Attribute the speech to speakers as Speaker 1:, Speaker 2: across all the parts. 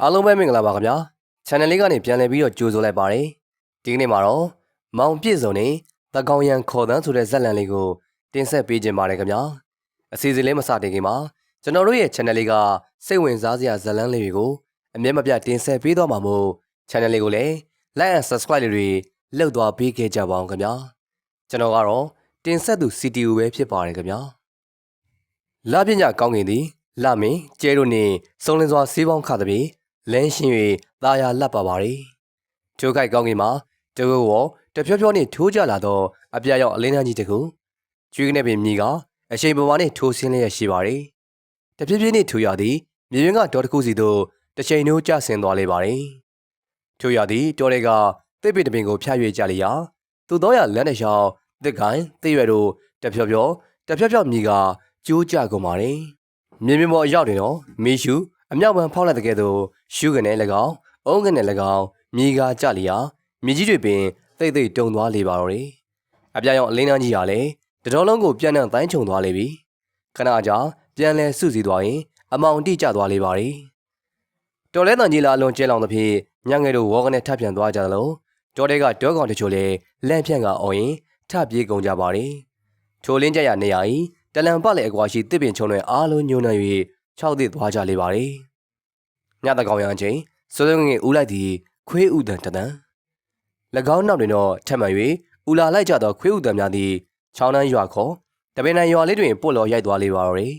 Speaker 1: အားလုံးပဲမင်္ဂလာပါခင်ဗျာ channel လေးကနေပြန်လည်ပြီးတော့ကြိုဆိုလိုက်ပါတယ်ဒီကနေ့မှာတော့မောင်ပြည့်စုံနေသကောင်ရန်ခေါ်တန်းဆိုတဲ့ဇက်လန်လေးကိုတင်ဆက်ပေးခြင်းပါတယ်ခင်ဗျာအစီအစဉ်လေးမစတင်ခင်မှာကျွန်တော်တို့ရဲ့ channel လေးကစိတ်ဝင်စားစရာဇက်လန်လေးတွေကိုအမြဲမပြတ်တင်ဆက်ပေးသွားမှာမို့ channel လေးကိုလည်း like and subscribe လေးတွေလုပ်သွားပေးခဲ့ကြပါအောင်ခင်ဗျာကျွန်တော်ကတော့တင်ဆက်သူ CTU ပဲဖြစ်ပါတယ်ခင်ဗျာလာပညာကောင်းကင်သည်လာမင်းကျဲတို့နှင့်စုံလင်စွာဆေးပေါင်းခသဖြင့်လင်းရှင်၍သာယာလှပပါရီထိုခိုက်ကောင်းကင်မှာတကူရောတဖြောဖြောနှင့်ထိုးကြလာသောအပြာရောက်အလင်းနှန်းကြီးတကူကျွေးကနေပင်မြေကအရှိန်ပေါ်နှင့်ထိုးဆင်းလျက်ရှိပါရီတဖြည်းဖြည်းနှင့်ထိုးရသည်မြေပြင်ကဒေါ်တကူစီသို့တစ်ချိန်တို့ကျဆင်းသွားလေပါရီထိုးရသည်တော်တွေကတစ်ပစ်တပင်ကိုဖျက်၍ကြလျာသူတော်ရလမ်းတစ်လျှောက်တစ်ကိုင်းတစ်ရွယ်တို့တဖြောဖြောမြေကကျိုးကြကုန်ပါရီမြေပြင်ပေါ်အရောက်တွင်တော့မီရှူအမြောက်ပံဖောက်လိုက်တဲ့ကဲ့သို့ရှုကနေ၎င်းအုံးကနေ၎င်းမြေကားကြလျာမြေကြီးတွေပင်တိတ်တိတ်တုံသွားလေပါတော့တယ်အပြာရောင်အလင်းနှန်းကြီးဟာလည်းတတော်လုံးကိုပြန်နှံ့တိုင်းချုံသွားလေပြီခဏကြာပြန်လဲစုစည်းသွားရင်အမောင်တိကျသွားလေပါရီတော်လဲတန်ကြီးလာအလွန်ကျဲလောင်သဖြင့်ညငယ်တို့ဝေါကနေထပ်ပြန်သွားကြသလိုတော်တဲကတောကောင်တချို့လည်းလန့်ဖြန့်ကအော်ရင်ထပြေးကုန်ကြပါရီထိုလင်းကြရနေရ၏တလန်ပလည်းအကွာရှိတစ်ပင်ချုံတွေအားလုံးညှိုးနှံ၍၆သည့်သွားကြလေပါရီညတကောင်ရန်ချင်းစိုးစိုးငယ်ဦးလိုက်သည်ခွေးဥတန်တန်၎င်းနောက်တွင်တော့ထပ်မှန်၍ဦးလာလိုက်ကြသောခွေးဥတန်များသည်ချောင်းနှန်းရွာခေါ်တပင်နိုင်ရွာလေးတွင်ပုတ်လော်ရိုက်သွားလေပါတော့တယ်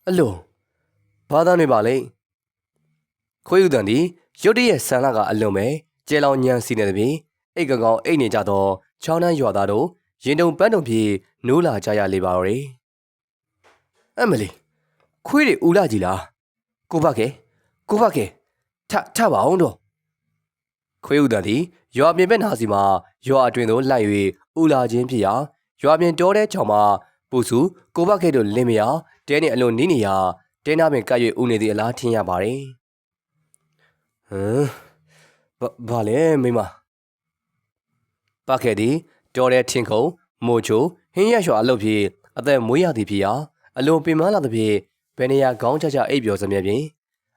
Speaker 1: အလိုဘာသာနေပါလိမ့်ခွေးဥတန်သည်ရုတ်တရက်ဆန်လာကအလွန်ပဲကျဲလောင်ညံစီနေသည်ဖြင့်အိတ်ကောင်အိတ်နေကြသောချောင်းနှန်းရွာသားတို့ရင်တုံပန်းတုံပြေနိုးလာကြရလေပါတော့တယ်အမလီခွေးတွေဦးလာကြီးလားကိုဘကေထပါအောင်တော့ခွေးဥတန်သည်ရွာပြင်ဘက်နာစီမှာရွာအတွင်သို့လိုက်၍ဦးလာခြင်းဖြစ်ရာရွာပြင်တောတဲ့ချောင်မှာပူစုကိုဘကေတို့လင်းမရတဲနှင့်အလွန်နီးနေရာတဲနာပင်ကပ်၍ဦးနေသည့်အလားထင်ရပါတယ်ဘာလဲမိမပကေသည်တောတဲ့ထင်ခုံမိုချိုဟင်းရရွှာအလုပ်ဖြစ်အသက်မွေးရသည်ဖြစ်ရာအလွန်ပင်မလာသည်ဖြင့်ဘယ်နေရာခေါင်းချအိပ်ပျော်စမြဲဖြင့်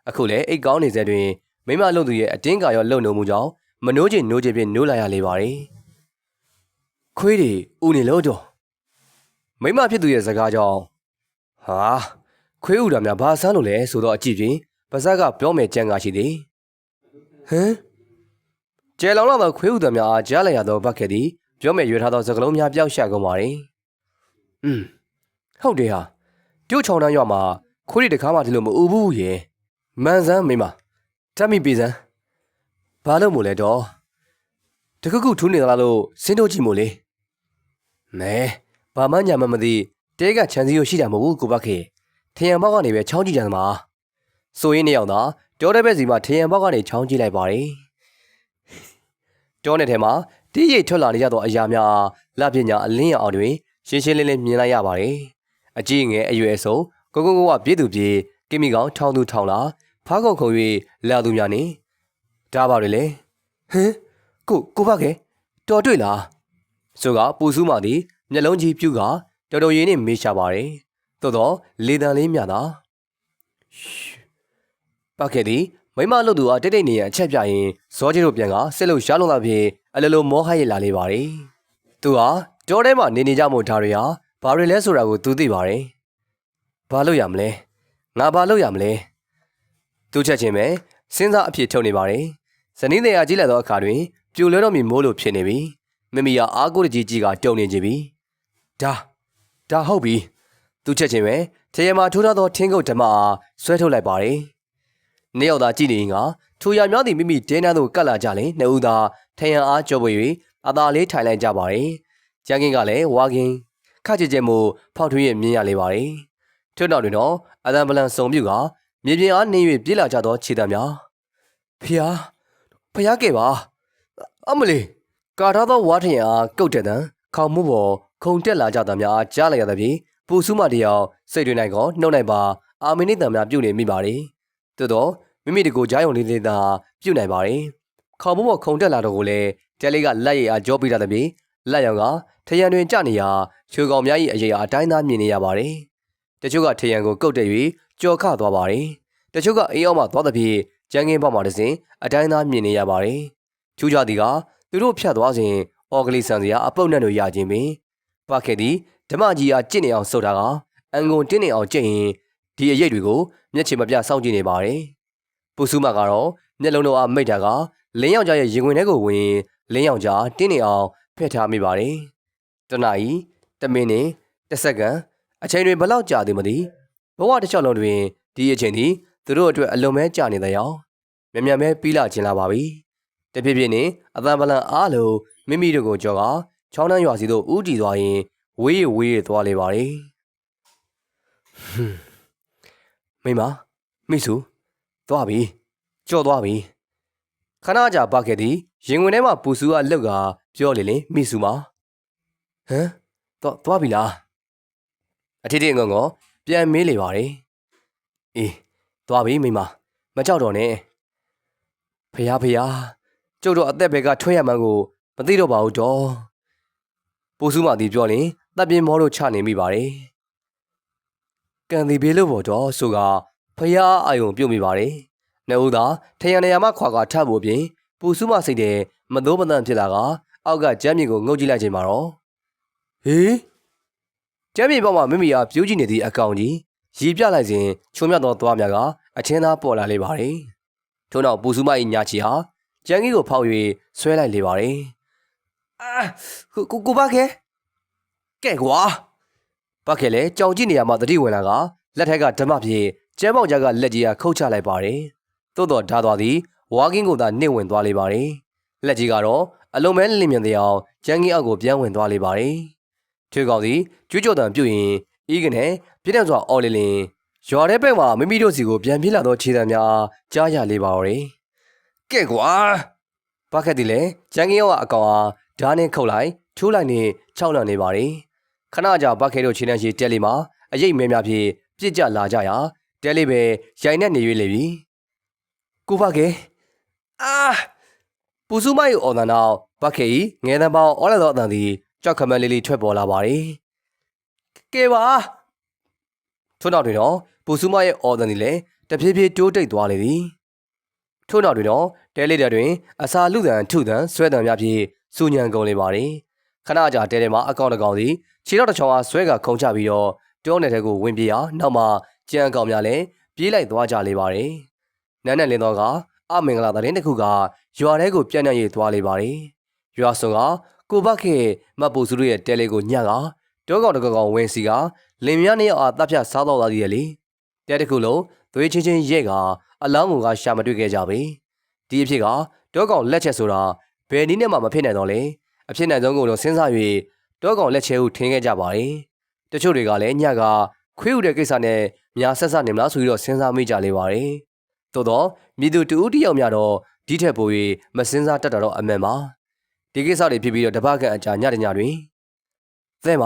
Speaker 1: အခုလည်းအိတ်ကောင်းနေစေတွင်မိမလုံသူရဲ့အတင်းကာရောလှုပ်နှုံမှုကြောင့်မနိုးချင်နိုးချင်ဖြင့်နိုးလာရလေပါသည်ခွေးတွေဦးနေလို့တော့မိမဖြစ်သူရဲ့စကားကြောင့်ဟာခွေးဦးတာများဘာဆန်းလို့လဲဆိုတော့အကြည့်ဖြင့်ပါဇက်ကပြောမယ်ကြံကားရှိသည်ဟမ်ကျဲလောင်လာသောခွေးဦးသားများအားကြားလိုက်ရသောဘက်ခဲ့သည်ပြောမယ်ရွေထားသောစကလုံးများပျောက်ရှာကုန်ပါသည်ဟုတ်တယ်ဟာကျိုးချောင်းတန်းရွာမှာခွေးတွေတကားမှဒီလိုမအူဘူးရေမန်စမ်းမိမတတ်မိပြီစမ်းဘာလို့မို့လဲတော့တခုခုထူးနေသလားလို့စဉ်းတို့ကြည့်မို့လေနဲဘာမှညာမမသိတဲကခြံစည်းရရှိတာမဟုတ်ဘူးကိုဘခေထရံဘောက်ကနေပဲချောင်းကြည့်ကြမှာဆိုရင်နေအောင်သာတောတဲ့ဘက်စီမှာထရံဘောက်ကနေချောင်းကြည့်လိုက်ပါတယ်တောနဲ့ထဲမှာတီးရိတ်ထွက်လာနေကြသောအရာများလပညာအလင်းရအောင်တွင်ရှင်းရှင်းလင်းလင်းမြင်လိုက်ရပါတယ်အကြီးငယ်အရွယ်ဆုံးကိုကပြေးသူပြေးကိမိကောင်ထောင်းသူထောင်းလာဖားကုန်ခုံ၍လာသူများနေဒါပါတွေလေဟင်ကိုဘကေတော်တွေ့လားဆိုကပူစုမှသည်မျက်လုံးကြီးပြူကတော်တော်ရင်းနဲ့မေးရှာပါတယ်သို့တော့လေတံလေးမြတာဘကေသည်မိမလို့သူအားတိတ်တိတ်နေရအချက်ပြရင်ဇောကြီးတို့ပြန်ကစစ်လို့ရှားလုံးလာဖြင့်အလလိုမောဟရလာလေပါတယ်သူဟာတောထဲမှာနေကြမို့ဒါတွေဟာဘာတွေလဲဆိုတာကိုသူသိပါတယ်ဘာလို့ရမလဲငါဘာလို့ရမလဲသူချက်ချင်းပဲစဉ်းစားအဖြစ်ထုတ်နေပါတယ်ဇနီးတဲ့အကြီးလက်သောအခါတွင်ပြိုလဲတော်မီမိုးလိုဖြစ်နေပြီမမီယာအားကိုးတကြီးကြီးကတုံနေကြပြီဒါဟုတ်ပြီသူချက်ချင်းပဲထရေမှာထိုးထားသောထင်းကုတ်ဓမ္မအားဆွဲထုတ်လိုက်ပါတယ်နှစ်ယောက်သာကြည့်နေရင်ကထိုရများသည်မိမိဒဲနန်းသို့ကပ်လာကြလင်နှစ်ဦးသာထရံအားကြောပွေ၍အသာလေးထိုင်လိုက်ကြပါတယ်ကျန်းကင်းကလည်းဝါကင်းခကြကြဲမို့ဖောက်ထွင်းရမြင်ရလေပါတယ်ထို့နောက်တွင်တော့အသံပလန်စုံပြုကမြေပြင်အားနှင်း၍ပြေးလာကြသောခြေတံများဖျားကဲပါအမလီကာထားသောဝါထရံအားကုတ်တဲ့တံခေါင်မှုပေါ်ခုံတက်လာကြသများကြားလိုက်ရသဖြင့်ပူစုမတယောက်စိတ်တွင်၌ကောနှုတ်၌ပါအာမင်းနှင့်တံများပြုတ်နေမိပါတယ်သို့တော့မိမိတကူကြားယုံလေးလေးသာပြုတ်နိုင်ပါတယ်ခေါင်မှုပေါ်ခုံတက်လာတော့ကိုလည်းတဲလေးကလက်ရည်အားကြောပေးတာသဖြင့်လက်ရောင်ကထရံတွင်ကျနေရာချွေကောင်များ၏အရေးအားအတိုင်းသားမြင်နေရပါတယ်တချို့ကထရံကိုကုတ်တက်၍ကြော်ခသွားပါတယ် တချို့ကအေးအောင်မှသွားတဲ့ဖြင့်ကျန်းကင်းပေါက်မှာတစ်စင်အတိုင်းသားမြင်နေရပါတယ်ထူးခြားသည်ကသူတို့ဖြတ်သွားစဉ်အော်ကလေးဆန်စရာအပုတ်နဲ့တို့ရခြင်းပင်ပခဲ့သည်ဓမ္မကြီးအားကြင့်နေအောင်ဆုတ်တာကအန်ကုန်တင်းနေအောင်ကြင့်ရင်ဒီအရေးတွေကိုမျက်ခြေမပြစောင့်ကြည့်နေပါတယ်ပူစုမကတော့မျက်လုံးတော်အားမိတ်တာကလင်းယောက်ျားရဲ့ရင်ဝင်ထဲကိုဝင်လင်းယောက်ျားတင်းနေအောင်ဖက်ထားမိပါတယ်တနာရီတမင်းနဲ့တစ်စက္ကန့်အချိန်တွေဘလောက်ကြာသည်မသိဘဝတစ်လျှောက်လုံးတွင်ဒီအချိန်သည်သူတို့အတွက်အလွန်ပဲကြာနေတဲ့ရောင်မြန်မြန်ပဲပြီးလာခြင်းလာပါပြီတပြည့်ပြည့်နဲ့အသံပလန်အားလုံးမိမိတို့ကိုကြော်ကချောင်းနှမ်းရွာစီသို့ဦးတည်သွားရင်ဝေးရသွားလေပါတယ်မိမမိစုသွားပြီကြော်သွားပြီခဏကြာပါခဲ့သည်ရင်ဝင်ထဲမှာပူစုကလှုပ်ကပြောလေမိစုမဟမ်သွားပြီလားအထစ်ငုံငေါပြန်မေးလေပါတယ်အေးသွားပြီမိမကြောက်တော့နဲ့ဖះကျုပ်တို့အသက်ဘက်ကထွက်ရမှန်းကိုမသိတော့ပါဘူးတော့ပူစုမသည်ပြောရင်တပ်ပြင်းမောလို့ချနေမိပါတယ်ကန်ဒီဘေးလို့ပေါ်တော့ဆိုကဖះအာယုံပြုတ်မိပါတယ်နှုတ်သာထရံနေရာမှခွာခွာထဖို့ပြင်ပူစုမစိတ်တဲ့မသိုးမတန့်ဖြစ်လာကအောက်ကကျမ်းမြေကိုငုတ်ကြည့်လိုက်ချိန်မှာတော့ဟေးကျမ်းမြေပေါ်မှာမိမိအားပြူးကြည့်နေသည့်အကောင်ကြီးရီပြလိုက်စဉ်ချုံမြတ်သောသွားများကအချင်းသားပေါ်လာလေပါတယ်ထို့နောက်ပူစုမ၏ညာချီဟာကျန်းကြီးကိုဖောက်၍ဆွဲလိုက်လေပါတယ်အာကိုပါခဲကဲကွာပါခဲလေကြောင်ကြည့်နေရမှတတိဝင်လာကလက်ထက်ကဓမ္မပြေကျဲပေါက်ကြားကလက်ကြီးကခုတ်ချလိုက်ပါတယ်သို့တော်ဓာသွားသည်ဝါကင်းကိုသာနှိမ့်ဝင်သွားလေပါတယ်လက်ကြီးကတော့အလုံးမဲလင်းမြန်တဲ့အောင်ကျန်းကြီးအောက်ကိုပြန်ဝင်သွားလေပါတယ်ထွေကောင်သည်ကျွေးကြော်တံပြုတ်ရင်ဤကနေပြည့်တဲ့စွာအော်လင်းရွာတဲ့ဘက်မှာမိမိတို့စီကိုပြန်ပြေးလာသောခြေတံများကြားရလေပါတော့တယ်ကဲကွာဘာခက်ဒီလေကျန်းကင်းရောအကောင်အားဓာတ်နဲ့ခုတ်လိုက်ထိုးလိုက်နဲ့ခြောက်လန့်နေပါတယ်ခဏကြာဘာခဲတို့ခြေနှံရှိတဲလေးမှာအရိပ်မဲများဖြင့်ပြစ်ကြလာကြရာတဲလေးပဲရိုင်နဲ့နေရွေးလေပြီကိုဘာခဲအာပူစုမယူအော်တန်တော့ဘာခဲဤငယ်တန်းပေါင်းအော်လာသောအတန်သည်ကြောက်ခမန်းလေးလေးထွက်ပေါ်လာပါတယ်ကဲပါထို့နောက်တွင်တော့ပူစုမရဲ့အော်တန်သည်လည်းတဖြည်းဖြည်းတိုးတိတ်သွားလေသည်ထို့နောက်တွင်တော့တဲလေးတွင်အစာလူတန်ထုတန်ဆွဲတန်များဖြင့်စူညံကုန်လေပါတယ်ခဏကြာတဲထဲမှာအကောင်တကောင်သည်ခြေတော်တစ်ချောင်းအားဆွဲကခုံချပြီးတော့တောနယ်ထဲကိုဝင်ပြေးရာနောက်မှကြံအကောင်များလည်းပြေးလိုက်သွားကြလေပါတယ်နန်းနဲ့လင်းတော်ကအမင်္ဂလာသတင်းတစ်ခုကရွာထဲကိုပြန့်နှံ့ရေးသွားလေပါတယ်ရွာစုံကကိုဘခေမပူစုတို့ရဲ့တဲလေးကိုညံ့ကတောကောင်တကောင်ဝင်စီကလင်မြနှစ်ယောက်အားတပ်ဖြတ်စားတော့သွားသေးတယ်လေတဲတစ်ခုလုံးသွေးချင်းချင်းရဲ့ကအလောင်းကိုရှာမတွေ့ခဲ့ကြပေဒီအဖြစ်ကတောကောင်လက်ချက်ဆိုတာဘယ်နည်းနဲ့မှမဖြစ်နိုင်တော့လေအဖြစ်နိုင်ဆုံးကိုတော့စဉ်းစား၍တောကောင်လက်ချဲဟုထင်ခဲ့ကြပါတယ်တချို့တွေကလည်းညကခွေးဥတဲ့ကိစ္စနဲ့များဆက်ဆက်နေမလားဆိုပြီးတော့စဉ်းစားမိကြလေပါတယ်သို့တော့မြည်သူတူဦးတယောက်များတော့ဒီထက်ပို၍မစဉ်းစားတတ်တာတော့အမှန်ပါဒီကိစ္စတွေဖြစ်ပြီးတော့တပတ်ခန့်အကြာညတညတွင်သဲမ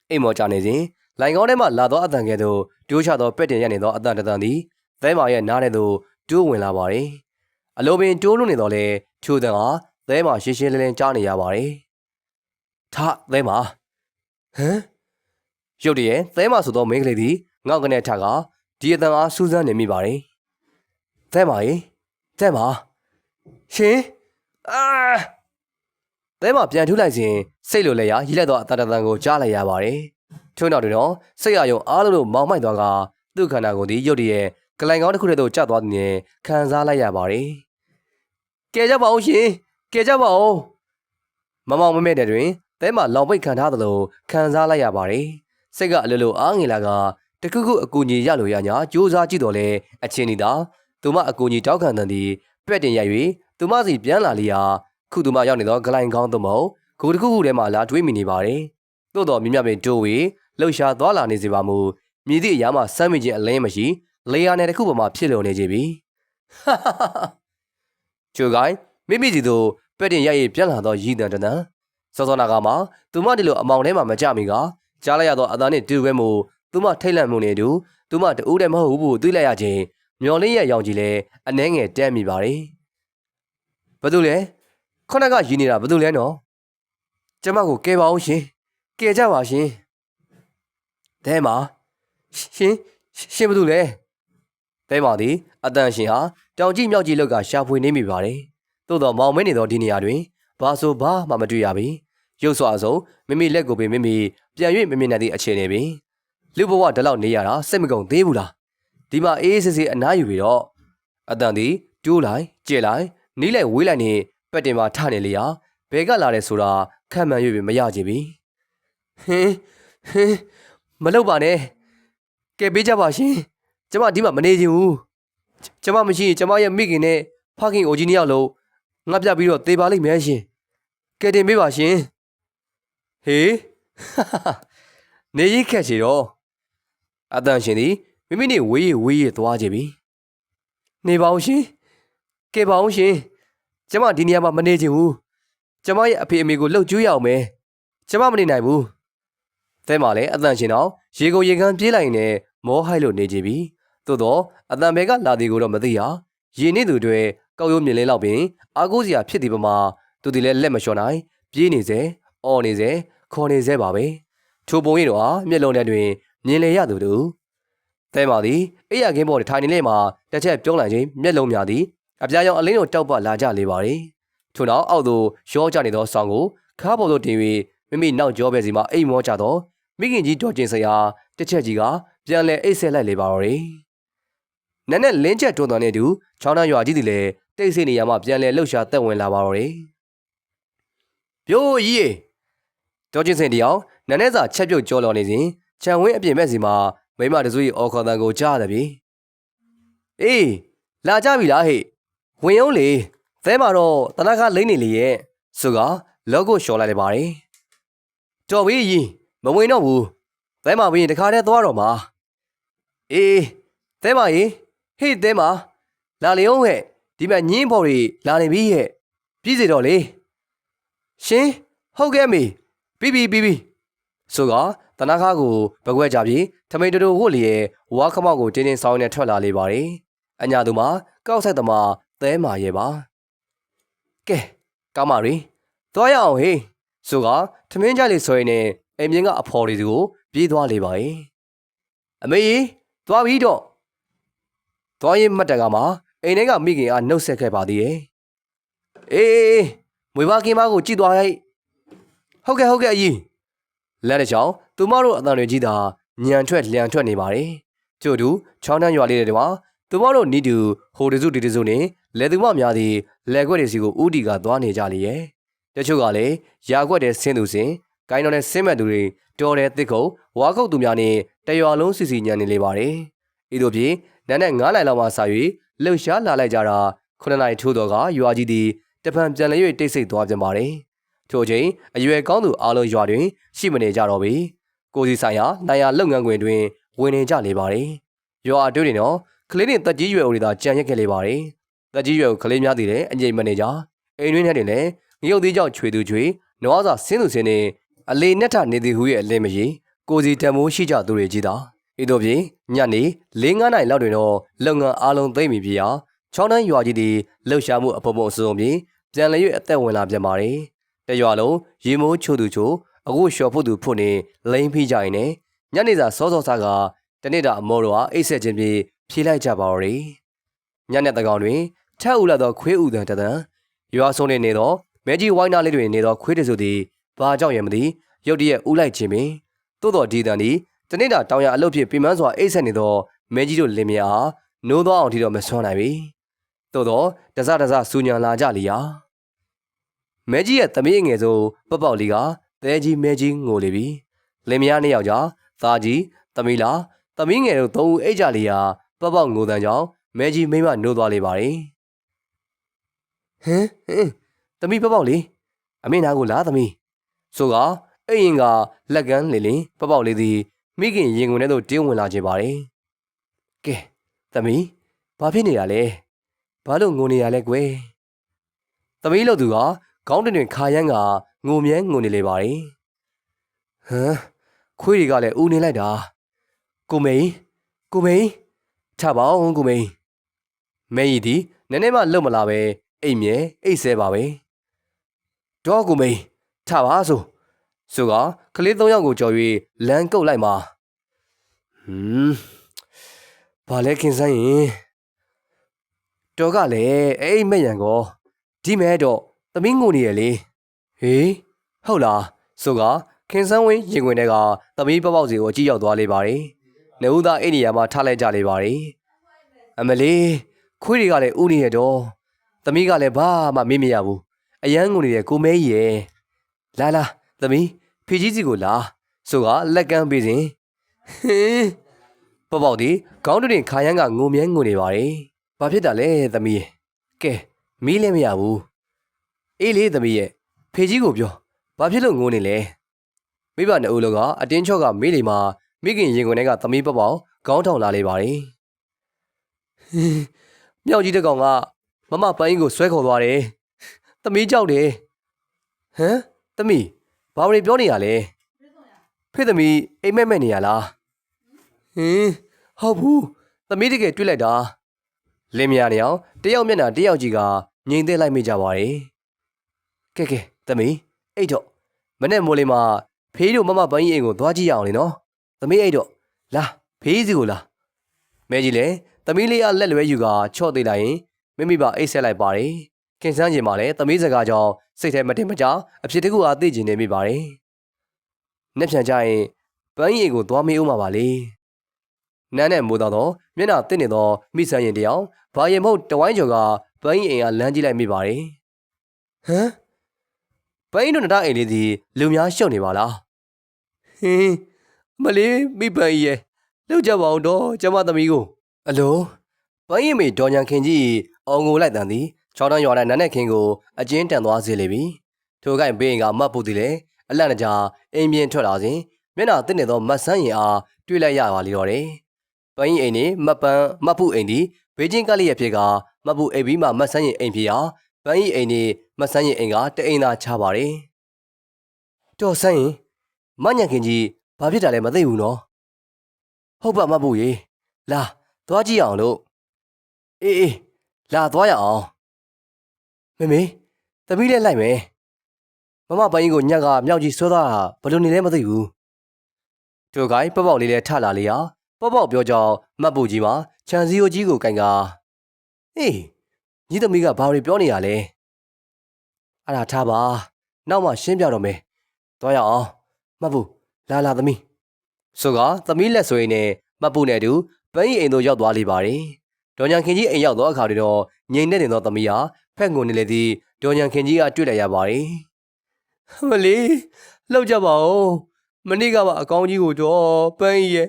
Speaker 1: အိမ်မော်ကြနေစဉ်လိုင်ကောင်းထဲမှလာသောအတန်ကဲ့သို့တိုးချသောပက်တင်ရနေသောအတန်တန်သည်သဲမာရဲ့နားထဲသို့တိုးဝင်လာပါတယ်အလိုပင်တိုးလွန်နေတော့လေချိုးတန်ကသဲမာရှင်းရှင်းလင်းလင်းကြားနေရပါတယ်ထသဲမာဟမ်ရုတ်တရက်သဲမာဆိုသောမိန်းကလေးသည်ငေါက်ကနေထကဒီအတန်အားစူးစမ်းနေမိပါတယ်သဲမာရှင်အာသဲမာပြန်ထူးလိုက်စဉ်စိတ်လိုလဲရရီလိုက်သောအတန်တန်ကိုကြားလိုက်ရပါတယ်ထို့နောက်တွင်တော့စိတ်ရယုံအားလုံးတို့မောင်မိုက်သွားကသူ့ခန္ဓာကိုယ်သည်ရုတ်တရက်ကလိုင်ကောင်းတစ်ခုတည်းသို့ကျသွားသည်နဲ့ခံစားလိုက်ရပါတယ်ကဲကြပါဦးရှင်ကဲကြပါဦးမမောင်မမဲတဲ့တွင်သဲမာလောင်ပိတ်ခံထားသလိုခံစားလိုက်ရပါတယ်စိတ်ကအလိုလိုအားငယ်လာကတခုခုအကူအညီရလိုရညာကြိုးစားကြည့်တော့လဲအချင်းဤသာသူမအကူအညီတောက်ခံတဲ့သည်ပြက်တင်ရ၍သူမစီပြန်လာလျာခုသူမရောက်နေသောဂလိုင်ကောင်းသို့မဟုတ်ဂိုတခုခုထဲမှာလာတွေးမိနေပါတယ်သို့တော်မြမြပင်တိုး၍လှုပ်ရှားသွားလာနေစေပါမူမြည်သည့်အရာမှစမ်းမိခြင်းအလင်းမရှိလေယာနယ်တစ်ခုပေါ်မှာဖြစ်လုံနေကြပြီချိုကိုင်းမိမိစီတို့ပဲ့တင်ရရပြန်လာသောရည်တန်တန်စောစောနာကမှသူမဒီလိုအမောင်ထဲမှာမကြမီကကြားလိုက်ရသောအသားနှင့်တူပဲမို့သူမထိတ်လန့်မှုနေတူသူမတူးတယ်မဟုတ်ဘူးသိလိုက်ရခြင်းမျော်လင်းရရောင်ကြီးလဲအနှဲငယ်တန်းမိပါတယ်ဘာလို့လဲခုနကရည်နေတာဘာလို့လဲနော်ကျမကိုကဲပါအောင်ရှင်ကဲကြပါရှင်ဒဲမာ ရှင်ဘသူလဲတဲပါသည်အတန်ရှင်ဟာတောင်ကြီးမြောက်ကြီးလောက်ကရှာဖွေနေမိပါတယ်သို့တော့မောင်မဲနေသောဒီနေရာတွင်ဘာဆိုဘာမှမတွေ့ရပေရုပ်စွာအစုံမိမိလက်ကိုပင်မိမိပြန်၍မမြင်နိုင်သည့်အခြေအနေပင်လူဘဝဒီလောက်နေရတာစိတ်မကုန်သေးဘူးလားဒီမှာအေးဆေးဆေးအနားယူပြီးတော့အတန်သည်ကျိုးလိုက်ကျဲလိုက်နီးလိုက်ဝေးလိုက်နေပက်တင်မှာထနေလေရာဘဲကလာတယ်ဆိုတာခံမှန်၍မရကြပြီဟင်းမလုပ်ပါနဲ့ကဲပေးကြပါရှင်ကျမဒီမှာမနေချင်ဘူးကျမမရှိရင်ကျမရဲ့မိခင်နဲ့ဖခင်အိုကြီးနှစ်ယောက်လုံးငါပြပြီးတော့သေပါလိမ့်မယ်ရှင်ကဲတင်ပေးပါရှင်ဟေးနေရိခက်ချေတော့အတန်ရှင်သည်မိမိနဲ့ဝေးရသွားကြပြီနေပါဦးရှင်ကဲပါဦးရှင်ကျမဒီနေရာမှာမနေချင်ဘူးကျမရဲ့အဖေအမေကိုလှုပ်ကြွေးရအောင်မယ်ကျမမနေနိုင်ဘူးသဲမှာလည်းအတန်ရှင်တော့ရေကိုရေကန်ပြေးလိုက်နေမောဟိုက်လို့နေကြပြီသို့တော့အတန်ဘဲကလာသည်ကိုတော့မသိရရေနေသူတွေကောက်ရုံးမြင်လဲလောက်ပင်အာကိုးစရာဖြစ်သည်ပမာသူဒီလည်းလက်မလျှော်နိုင်ပြေးနေစေအော်နေစေခေါ်နေစေပါပဲထိုပုံရိပ်တော့မျက်လုံးထဲတွင်မြင်လေရသူတို့သဲမာသည်အိယာခင်းပေါ်ထိုင်နေလေမှာတစ်ချက်ပြုံးလိုက်ခြင်းမျက်လုံးများသည်အပြာရောင်အလင်းတို့တောက်ပလာကြလေပါလေထို့နောက်အောက်သို့ရောကျနေသောဆောင်းကိုခါပေါ်သို့တင်၍မိမိနောက်ကျောဘဲစီမှာအိမ်မောကြသောမိခင်ကြီးတော်ကျင်စရာတစ်ချက်ကြီးကပြန်လဲအိတ်ဆက်လိုက်လေပါတော့တယ်နက်နက်လင်းချက်တွန်းတော်နေသူချောင်းနှံရွာကြီးသည်လည်းတိတ်ဆိတ်နေရမှပြန်လဲလှုပ်ရှားတက်ဝင်လာပါတော့တယ်ပြိုးကြီးတော်ကျင်စင်တယောက်နန်းနဲ့စာချက်ပြုတ်ကြော်လော်နေစဉ်ခြံဝင်းအပြင်ဘက်စီမှာမိမတစု၏အော်ခေါ်တန်ကိုကြားရတယ်ပြီအေးလာကြပြီလားဟဲ့ဝင်ရုံးလေသဲမှာတော့တနခါလိမ့်နေလေရဲ့ဆိုကလော့ကိုလျှော်လိုက်လေပါတယ်တော်ပြီကြီးမဝင်တော့ဘူးသဲမှာဘင်းတခါတည်းသွားတော့မှာအေးသဲမှာကြီးဟေ့သဲမှာလာလေအောင်ဟဲ့ဒီမှာညင်းဖို့တွေလာနေပြီရဲ့ပြည်စီတော့လေရှင်ဟုတ်ကဲ့မေပြီးဆိုကတနခါကိုပကွက်ကြပြီးထမိန်တူဝတ်လျက်ဝါခမောက်ကိုတင်းတင်းဆောင်းနဲ့ထွက်လာလေပါတယ်အညာသူမှာကောက်ဆက်သမားသဲမာရဲ့ပါကဲကောင်းပါရီသွားရအောင်ဟေးဆိုကထမင်းကြလေးဆိုရင်နဲ့အိမ်မြင့်ကအဖော်လေးကိုပြေးသွားလေပါရဲ့အမေကြီးသွားပြီးတော့သွားရင်မတ်တက်ကမှအိမ်ထဲကမိခင်အားနှုတ်ဆက်ခဲ့ပါသေးရဲ့အေးမွေပါကင်းမကိုကြည့်သွားလိုက်ဟုတ်ကဲ့အကြီးလက်တစ်ချောင်းသူမတို့အတန်တွေကြီးတာညံထွက်လျံထွက်နေပါတယ်ကျို့သူချောင်းနှံရွာလေးတွေမှာသူမတို့နီးတူဟိုတစုဒီတစုနဲ့လဲသူမများသည်လဲခွက်တွေစီကိုဦးတီကသွားနေကြလေရဲ့တချို့ကလည်းရာခွက်တဲ့ဆင်းသူစဉ်ကိုင်းတော်နဲ့ဆင်းမဲ့သူတွေတော်တဲ့တစ်ခုဝါခုတ်သူများနဲ့တရွာလုံးစီညံနေလေပါတယ်ဤသို့ဖြင့်နန်းနဲ့9နိုင်လောက်မှစာ၍လှုပ်ရှားလာလိုက်ကြတာ9နိုင်ထိုးတော်ကရွာကြီးသည်တပံပြန်လည်၍တိတ်ဆိတ်သွားပြန်ပါတယ်ထို့ချိန်အရွယ်ကောင်းသူအားလုံးရွာတွင်ရှိမနေကြတော့ပေကိုစီဆိုင်ရာနိုင်ရာလုပ်ငန်းခွင်တွင်ဝင်နေကြလေပါတယ်ရွာအတွင်းတွင်တော့ကလေးနှင့်တက်ကြီးရွယ်အိုတွေသာကြံရက်ခဲ့လေပါတယ်တက်ကြီးရွယ်အိုကလေးများသည်လည်းအငြိမ်မနေကြအိမ်တွင်းထဲတွင်လည်းငရုတ်သေးကြောင့်ချွေသူချွေနွားစာဆင်းသူဆင်းနေအလေနဲ့ထနေသည်ဟုရဲ့အလင်းမကြီးကိုစီတံမိုးရှိကြသူတွေကြီးသာဤသို့ဖြင့်ညနေ4-5နိုင်လောက်တွင်တော့လုပ်ငန်းအားလုံးသိမ့်ပြီပြရာချောင်းတန်းရွာကြီးသည်လှုပ်ရှားမှုအပုံအစုံဖြင့်ပြန်လည်၍အသက်ဝင်လာပြန်ပါတယ်တရွာလုံးရေမိုးချိုသူချိုအခုလျှော်ဖို့သူဖို့နေလိမ့်ဖိကြရင်နဲ့ညနေစာစောစောစားကတနေ့တာအမောတော်ဟာအိတ်ဆက်ခြင်းဖြင့်ဖြေးလိုက်ကြပါတော့တယ်ညနေတကောင်တွင်ထက်ဦးလာသောခွေးဥတန်တန်ရွာဆုံးနေသောမဲကြီးဝိုင်းနာလေးတွင်နေသောခွေးတစုသည်ဘာကြောင့်ရမသည်ရုတ်တရက်ဥလိုက်ခြင်းပင်သို့တော်ဒီတန်သည်တနေ့တာတောင်ရအလုပ်ဖြင့်ပြင်ပန်းစွာအိတ်ဆက်နေသောမဲကြီးတို့လင်မယားနိုးသောအောင်ထီတော့မဆွမ်းနိုင်ပြီသို့တော်တစစူညံလာကြလျာမဲကြီးရဲ့သမီးငယ်ဆုံးပပောက်လေးကသဲကြီးမဲကြီးငိုလေပြီလင်မယားနှစ်ယောက်ကြားသားကြီးသမီးလားသမီးငယ်တို့သုံးဦးအိတ်ကြလေရာပပောက်ငိုတန်းကြောင့်မဲကြီးမိမနိုးသွားလေပါတယ်ဟင်သမီးပပောက်လေးအမေနာကိုလားသမီးဆိုကအိမ်ရင်ကလက်ကန်းလေပပောက်လေးသည်မိခင်ရင်ကုန်ထဲသို့တင်းဝင်လာခြင်းပါတယ်ကဲသမီးဘာဖြစ်နေတာလဲဘာလို့ငိုနေရလဲကွယ်သမီးလို့သူကခေါင်းတွင်ခါရမ်းကငိုမြဲငိုနေလေပါတယ်ဟမ်ခွေးတွေကလည်းဦးနေလိုက်တာကိုမိန်ထပါအောင်ကိုမိန်မဲကြီးသည်နည်းနည်းမှလုံမလာပဲအိမ်မြဲအိတ်ဆဲပါပဲတော့ကိုမိန်ထပါဆိုကကလေး3ယောက်ကိုကြော်၍လမ်းကုတ်လိုက်မှာ ဘာလဲခင်ဆန်းရင်တော်ကလည်းအဲ့မဲ့ရန်ကောဒီမဲ့တော့သမီးငိုနေရလေဟေးဟုတ်လားဆိုကခင်ဆန်းဝင်းရင်ခွင်ထဲကသမီးပေါပေါစီကိုကြည့်ရောက်သွားလေပါတယ်နေဦးသားအဲ့ဒီနေရာမှာထားလိုက်ကြလေပါတယ်အမလေးခွေးတွေကလည်းဥနေရတော့သမီးကလည်းဘာမှမေ့မရဘူးအယမ်းငိုနေတဲ့ကိုမဲကြီးရဲ့လာလာသမီးဖေကြီးစီကိုလာဆိုကလက်ကမ်းပေးစဉ်ဟင်းပေါပေါဒီခေါင်းတွင်ခါရမ်းကငိုမြဲငိုနေပါတယ်ဘာဖြစ်တာလဲသမီးကဲမီးလည်းမရဘူးအေးလေသမီးရဲ့ဖေကြီးကိုပြောဘာဖြစ်လို့ငိုနေလဲမိဘနှစ်ဦးလုံးကအတင်းချော့ကမေးလေမှာမိခင်ရင်ခွင်ထဲကသမီးပေါပေါခေါင်းထောင်လာလေပါတယ်မြောက်ကြီးတစ်ကောင်ကမမပန်းကြီးကိုဆွဲခေါ်သွားတယ်သမီးကြောက်တယ်ဟမ်သမီးဘာတွေပြောနေရလဲဖေသမီးအိမ်မက်မဲ့နေရလားဟင်းဟုတ်ဘူးသမီးတကယ်တွေ့လိုက်တာလင်းမြနေအောင်တယောက်မျက်နှာတယောက်ကြီးကငြိမ်သက်လိုက်မိကြပါတယ်ကဲကဲသမီးအဲ့တော့မနဲ့မိုးလေးမှာဖေးတို့မမပန်းကြီးအိမ်ကိုသွားကြည့်ရအောင်လေနော်သမီးအဲ့တော့လာဖေးစီကိုလာမဲကြီးလေသမီးလေးကလက်လွဲယူကချော့သေးလိုက်ရင်မိမိပါအိတ်ဆက်လိုက်ပါတယ်ခင်ဆန်းကြီးမှလည်းသမီးစကားကြောင့်စိတ်ထဲမတင်မကြအဖြစ်တကူအားသိကျင်နေမိပါတယ်။နှစ်ပြန်ကြရင်ပန်းရည်ကိုသွားမေးဦးမှာပါလေ။နန်းနဲ့မိုးတော့မျက်နှာတစ်နေသောမိဆန်းရင်တယောက်ဘာရင်မဟုတ်တဝိုင်းကျော်ကပန်းရည်အိမ်ကလမ်းကြည့်လိုက်မိပါတယ်။ဟမ်ပန်းရည်တို့နတာအိမ်လေးဒီလူများရှုပ်နေပါလား။ဟင်းမလေးမိပန်းရည်ရဲ့လောက်ကြပါအောင်တော့ကျမသမီးကိုအလိုပန်းရည်မေဒေါ်ညာခင်ကြီးအောင်ကိုလိုက်တန်သည်ချောင်းတန်းရွာတဲ့နန်းနဲ့ခင်ကိုအကျဉ်းတန်သွားစေလေပြီထိုကိုင်ဘေးကမတ်ဖို့သည်လေအလန့်တကြားအိမ်ပြင်ထွက်လာစဉ်မျက်နှာတစ်နေသောမတ်ဆန်းရင်အားတွေ့လိုက်ရပါလိမ့်တော့တယ်ပန်းရင်အိမ်နေမတ်ပန်းမတ်ဖို့အိမ်ဒီဘေးချင်းကလေးရဲ့ဖြစ်ကမတ်ဖို့အိမ်ပြီးမှမတ်ဆန်းရင်အိမ်ဖြစ်ရာပန်းရင်အိမ်နေမတ်ဆန်းရင်အိမ်ကတအိမ်သာချပါတယ်တော်ဆန်းရင်မညံခင်ကြီးဘာဖြစ်တာလဲမသိဘူးနော်ဟုတ်ပါမတ်ဖို့ရေလာသွားကြည့်အောင်လို့အေးလာသွားရအောင်မေမေသမီးလည်းလိုက်မယ်မမပိုင်းကိုညက်ကမြောက်ကြီးဆွဲသွားတာဘယ်လိုနေလဲမသိဘူးသူကိုင်းပေါပေါလေးလည်းထလာလေရာပေါပေါပြောကြောင်းမတ်ပူကြီးမှာခြံစည်းရိုးကြီးကိုကင်ကာအေးညီသမီးကဘာတွေပြောနေရလဲအဲ့ဒါထားပါနောက်မှရှင်းပြတော့မယ်သွားရအောင်မတ်ပူလာသမီးဆိုကသမီးလက်ဆွေနဲ့မတ်ပူနဲ့တူပန်းရင်အိမ်သို့ရောက်သွားလိမ့်ပါတယ်ဒေါ်ညာခင်ကြီးအိမ်ရောက်သောအခါတွင်တော့ငြိမ်နေသောသမီးဟာဖက်ငုံနေလေသည်ဒေါ်ညာခင်ကြီးကတွေ့လိုက်ရပါတယ်မလေးလောက်ကြပါဦးမနေ့ကမှအကောင်းကြီးကိုတော့ပန်းရဲ့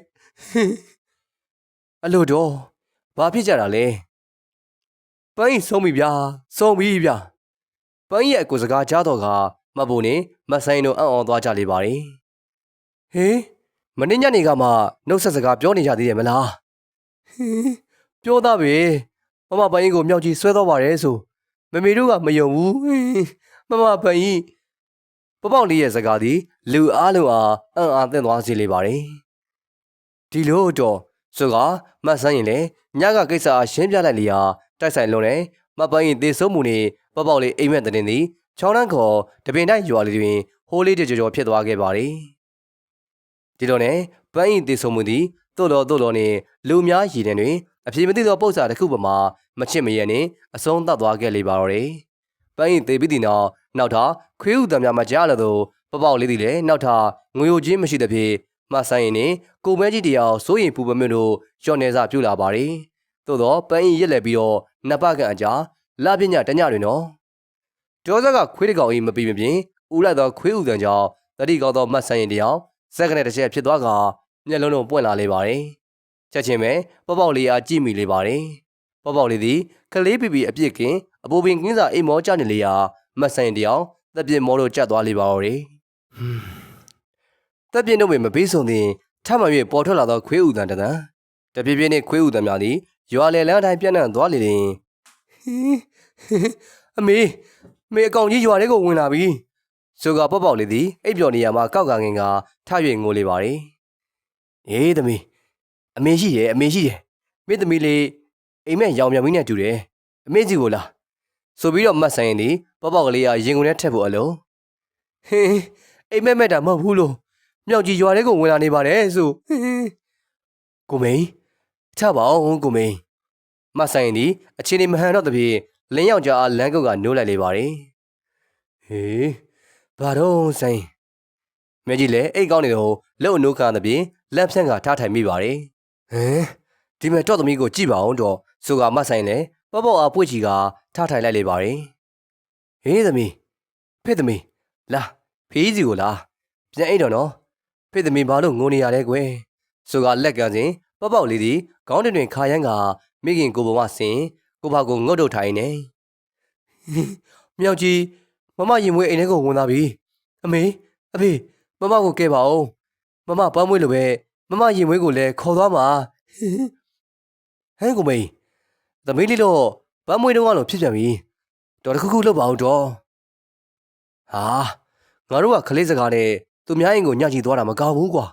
Speaker 1: အလို့တော့ဘာဖြစ်ကြတာလဲပန်းဆုံးပြီဗျာဆုံးပြီဗျာပန်းရဲ့အကိုစကားကြားတော့ကမတ်ဖို့နေမဆိုင်တို့အံ့ဩသွားကြလေပါတယ်ဟေးမနေ့ညနေကမှနှုတ်ဆက်စကားပြောနေကြသေးတယ်မလားဟင်းပြောသားပဲမမပန်းကိုမြောက်ကြီးဆွဲတော့ပါတယ်ဆိုမမေတို့ကမယုံဘူးမမပန်းကြီးပပောက်လေးရဲ့စကားသည်လူအားလုံးအားအံ့အားသင့်သွားစေလေပါတယ်ဒီလိုတော့ဆိုကမတ်ဆန်းရင်လေညကကိစ္စအားရှင်းပြလိုက်လျာတိုက်ဆိုင်လုံးနဲ့မပန်းရင်သေဆုံးမှုနဲ့ပပောက်လေးအိမ်မက်တဲ့သည်ချောင်းနှန်းခေါ်တပင်တိုင်းရွာလေးတွင်ဟိုးလေးကြော်ဖြစ်သွားခဲ့ပါတယ်ဒီလိုနဲ့ပန်းရင်သေဆုံးမှုသည်သို့တော်နဲ့လူများရည်တဲ့တွင်အပြေမသိသောပု္ပ္ပစာတစ်ခုပေါ်မှာမချစ်မရဲနဲ့အဆုံးသတ်သွားခဲ့လေပါတော့တယ်ပန်းရင်သေပြီးတဲ့နောက်ထပ်ခွေးဥတံများမကြားလို့တော့ပပောက်လေးသည်လည်းနောက်ထပ်ငွေယိုချင်းမရှိတဲ့ဖြင့်မဆိုင်ရင်နဲ့ကိုမဲကြီးတယောက်စိုးရင်ပူပမြင့်တို့ရော့နေစားပြူလာပါတယ်သို့တော့ပန်းရင်ရက်လက်ပြီးတော့နှစ်ပတ်ခန့်အကြာလပြညတညတွင်တော့ဒေါ်ဆက်ကခွေးတကောင်ကြီးမပြီးမပြင်ဦးလိုက်သောခွေးဥတံကြောင့်တတိကောက်သောမဆိုင်ရင်တယောက်စက်ကနေတစ်ချက်ဖြစ်သွားကမျက်လုံးလုံးပွင့်လာလေပါတယ်ချက်ချင်းပဲပေါပေါက်လေးအားကြည့်မိလေပါတယ်ပေါပေါက်လေးသည်ကလေးပီပီအပြစ်ကင်းအပူပင်ကင်းစာအိမ်မောကြနေလေရာမဆိုင်တယောက်တပ်ပြင်းမောလို့ကျတ်သွားလေပါတော့တယ်တပ်ပြင်းတို့မပေးဆုံးသည်ထမှန်၍ပေါ်ထွက်လာသောခွေးဥတံတန်းတပြည့်ပြည့်နဲ့ခွေးဥတံများသည်ရွာလေလန်းတိုင်းပြန့်နှံ့သွားလေရင်အမေအကောင်ကြီးရွာထဲကိုဝင်လာပြီဆိုကပေါပေါက်လေးသည်အိပ်ပျော်နေရမှာကောက်ကငင်ကထ၍ငိုလေပါတယ်အေးသမီးအမေရှိတယ်မင်းသမီးလေးအိမ်မက်ရောင်မြောင်မီးနဲ့တူတယ်အမေကြီးကိုလားဆိုပြီးတော့မတ်ဆိုင်ရင်ဒီပေါပေါက်ကလေးကရင်ကုန်နဲ့ထက်ဖို့အလုံးဟင်းအိမ်မက်တာမဟုတ်ဘူးလို့မြောက်ကြီးရွာထဲကိုဝင်လာနေပါတယ်ဆိုကိုမိန်ထ ချပါအောင်ကိုမိန်မဆိုင်သည်အချင်းဒီမဟန်တော့တပြေလင်းယောက်ျားအားလမ်းကုတ်ကနိုးလိုက်လေပါတယ်ဟေးဘာတော့ဆိုင်မြကြီးလည်းအိတ်ကောင်းနေတော့လှုပ်နိုးခါတဲ့ပြေလက်ဖြန့်ကထားထိုင်မိပါတယ်ဟမ်ဒီမဲ့တော့သမီးကိုကြည့်ပါအောင်တော့ဆိုကမဆိုင်လည်းပေါ့ပေါ့အားပွေ့ချီကထားထိုင်လိုက်လေပါတယ်ဟေးသမီးဖေသမီးလာဖေးစီကိုလာပြန်အိတ်တော့နော်ဖေသမီးဘာလို့ငိုနေရလဲကွယ်ဆိုကလက်ကန်းစဉ်ပေါ့ပေါ့လေးသည်ခေါင်းတွင်ခါရမ်းကမိခင်ကိုဘဝဆင်ကိုဘကိုငုတ်တုတ်ထိုင်နေမြောက်ကြီးမမရင်မွေးအိမ်ထဲကိုဝင်လာပြီအမေအဖေမမကိုကဲပါဦးမမပန်းမွေးလိုပဲမမရင်မွေးကိုလည်းခေါ်သွားမှာဟဲ့ကိုမိန်သမီးလေးတော့ပန်းမွေးတော့ကတော့ဖြစ်ပြန်ပြီတော်တစ်ခုခုလုပ်ပါဦးတော့ဟာငါတို့ကခလေးစကားနဲ့သူများအိမ်ကိုညှကြည့်သွားတာမကောင်းဘူးကွာ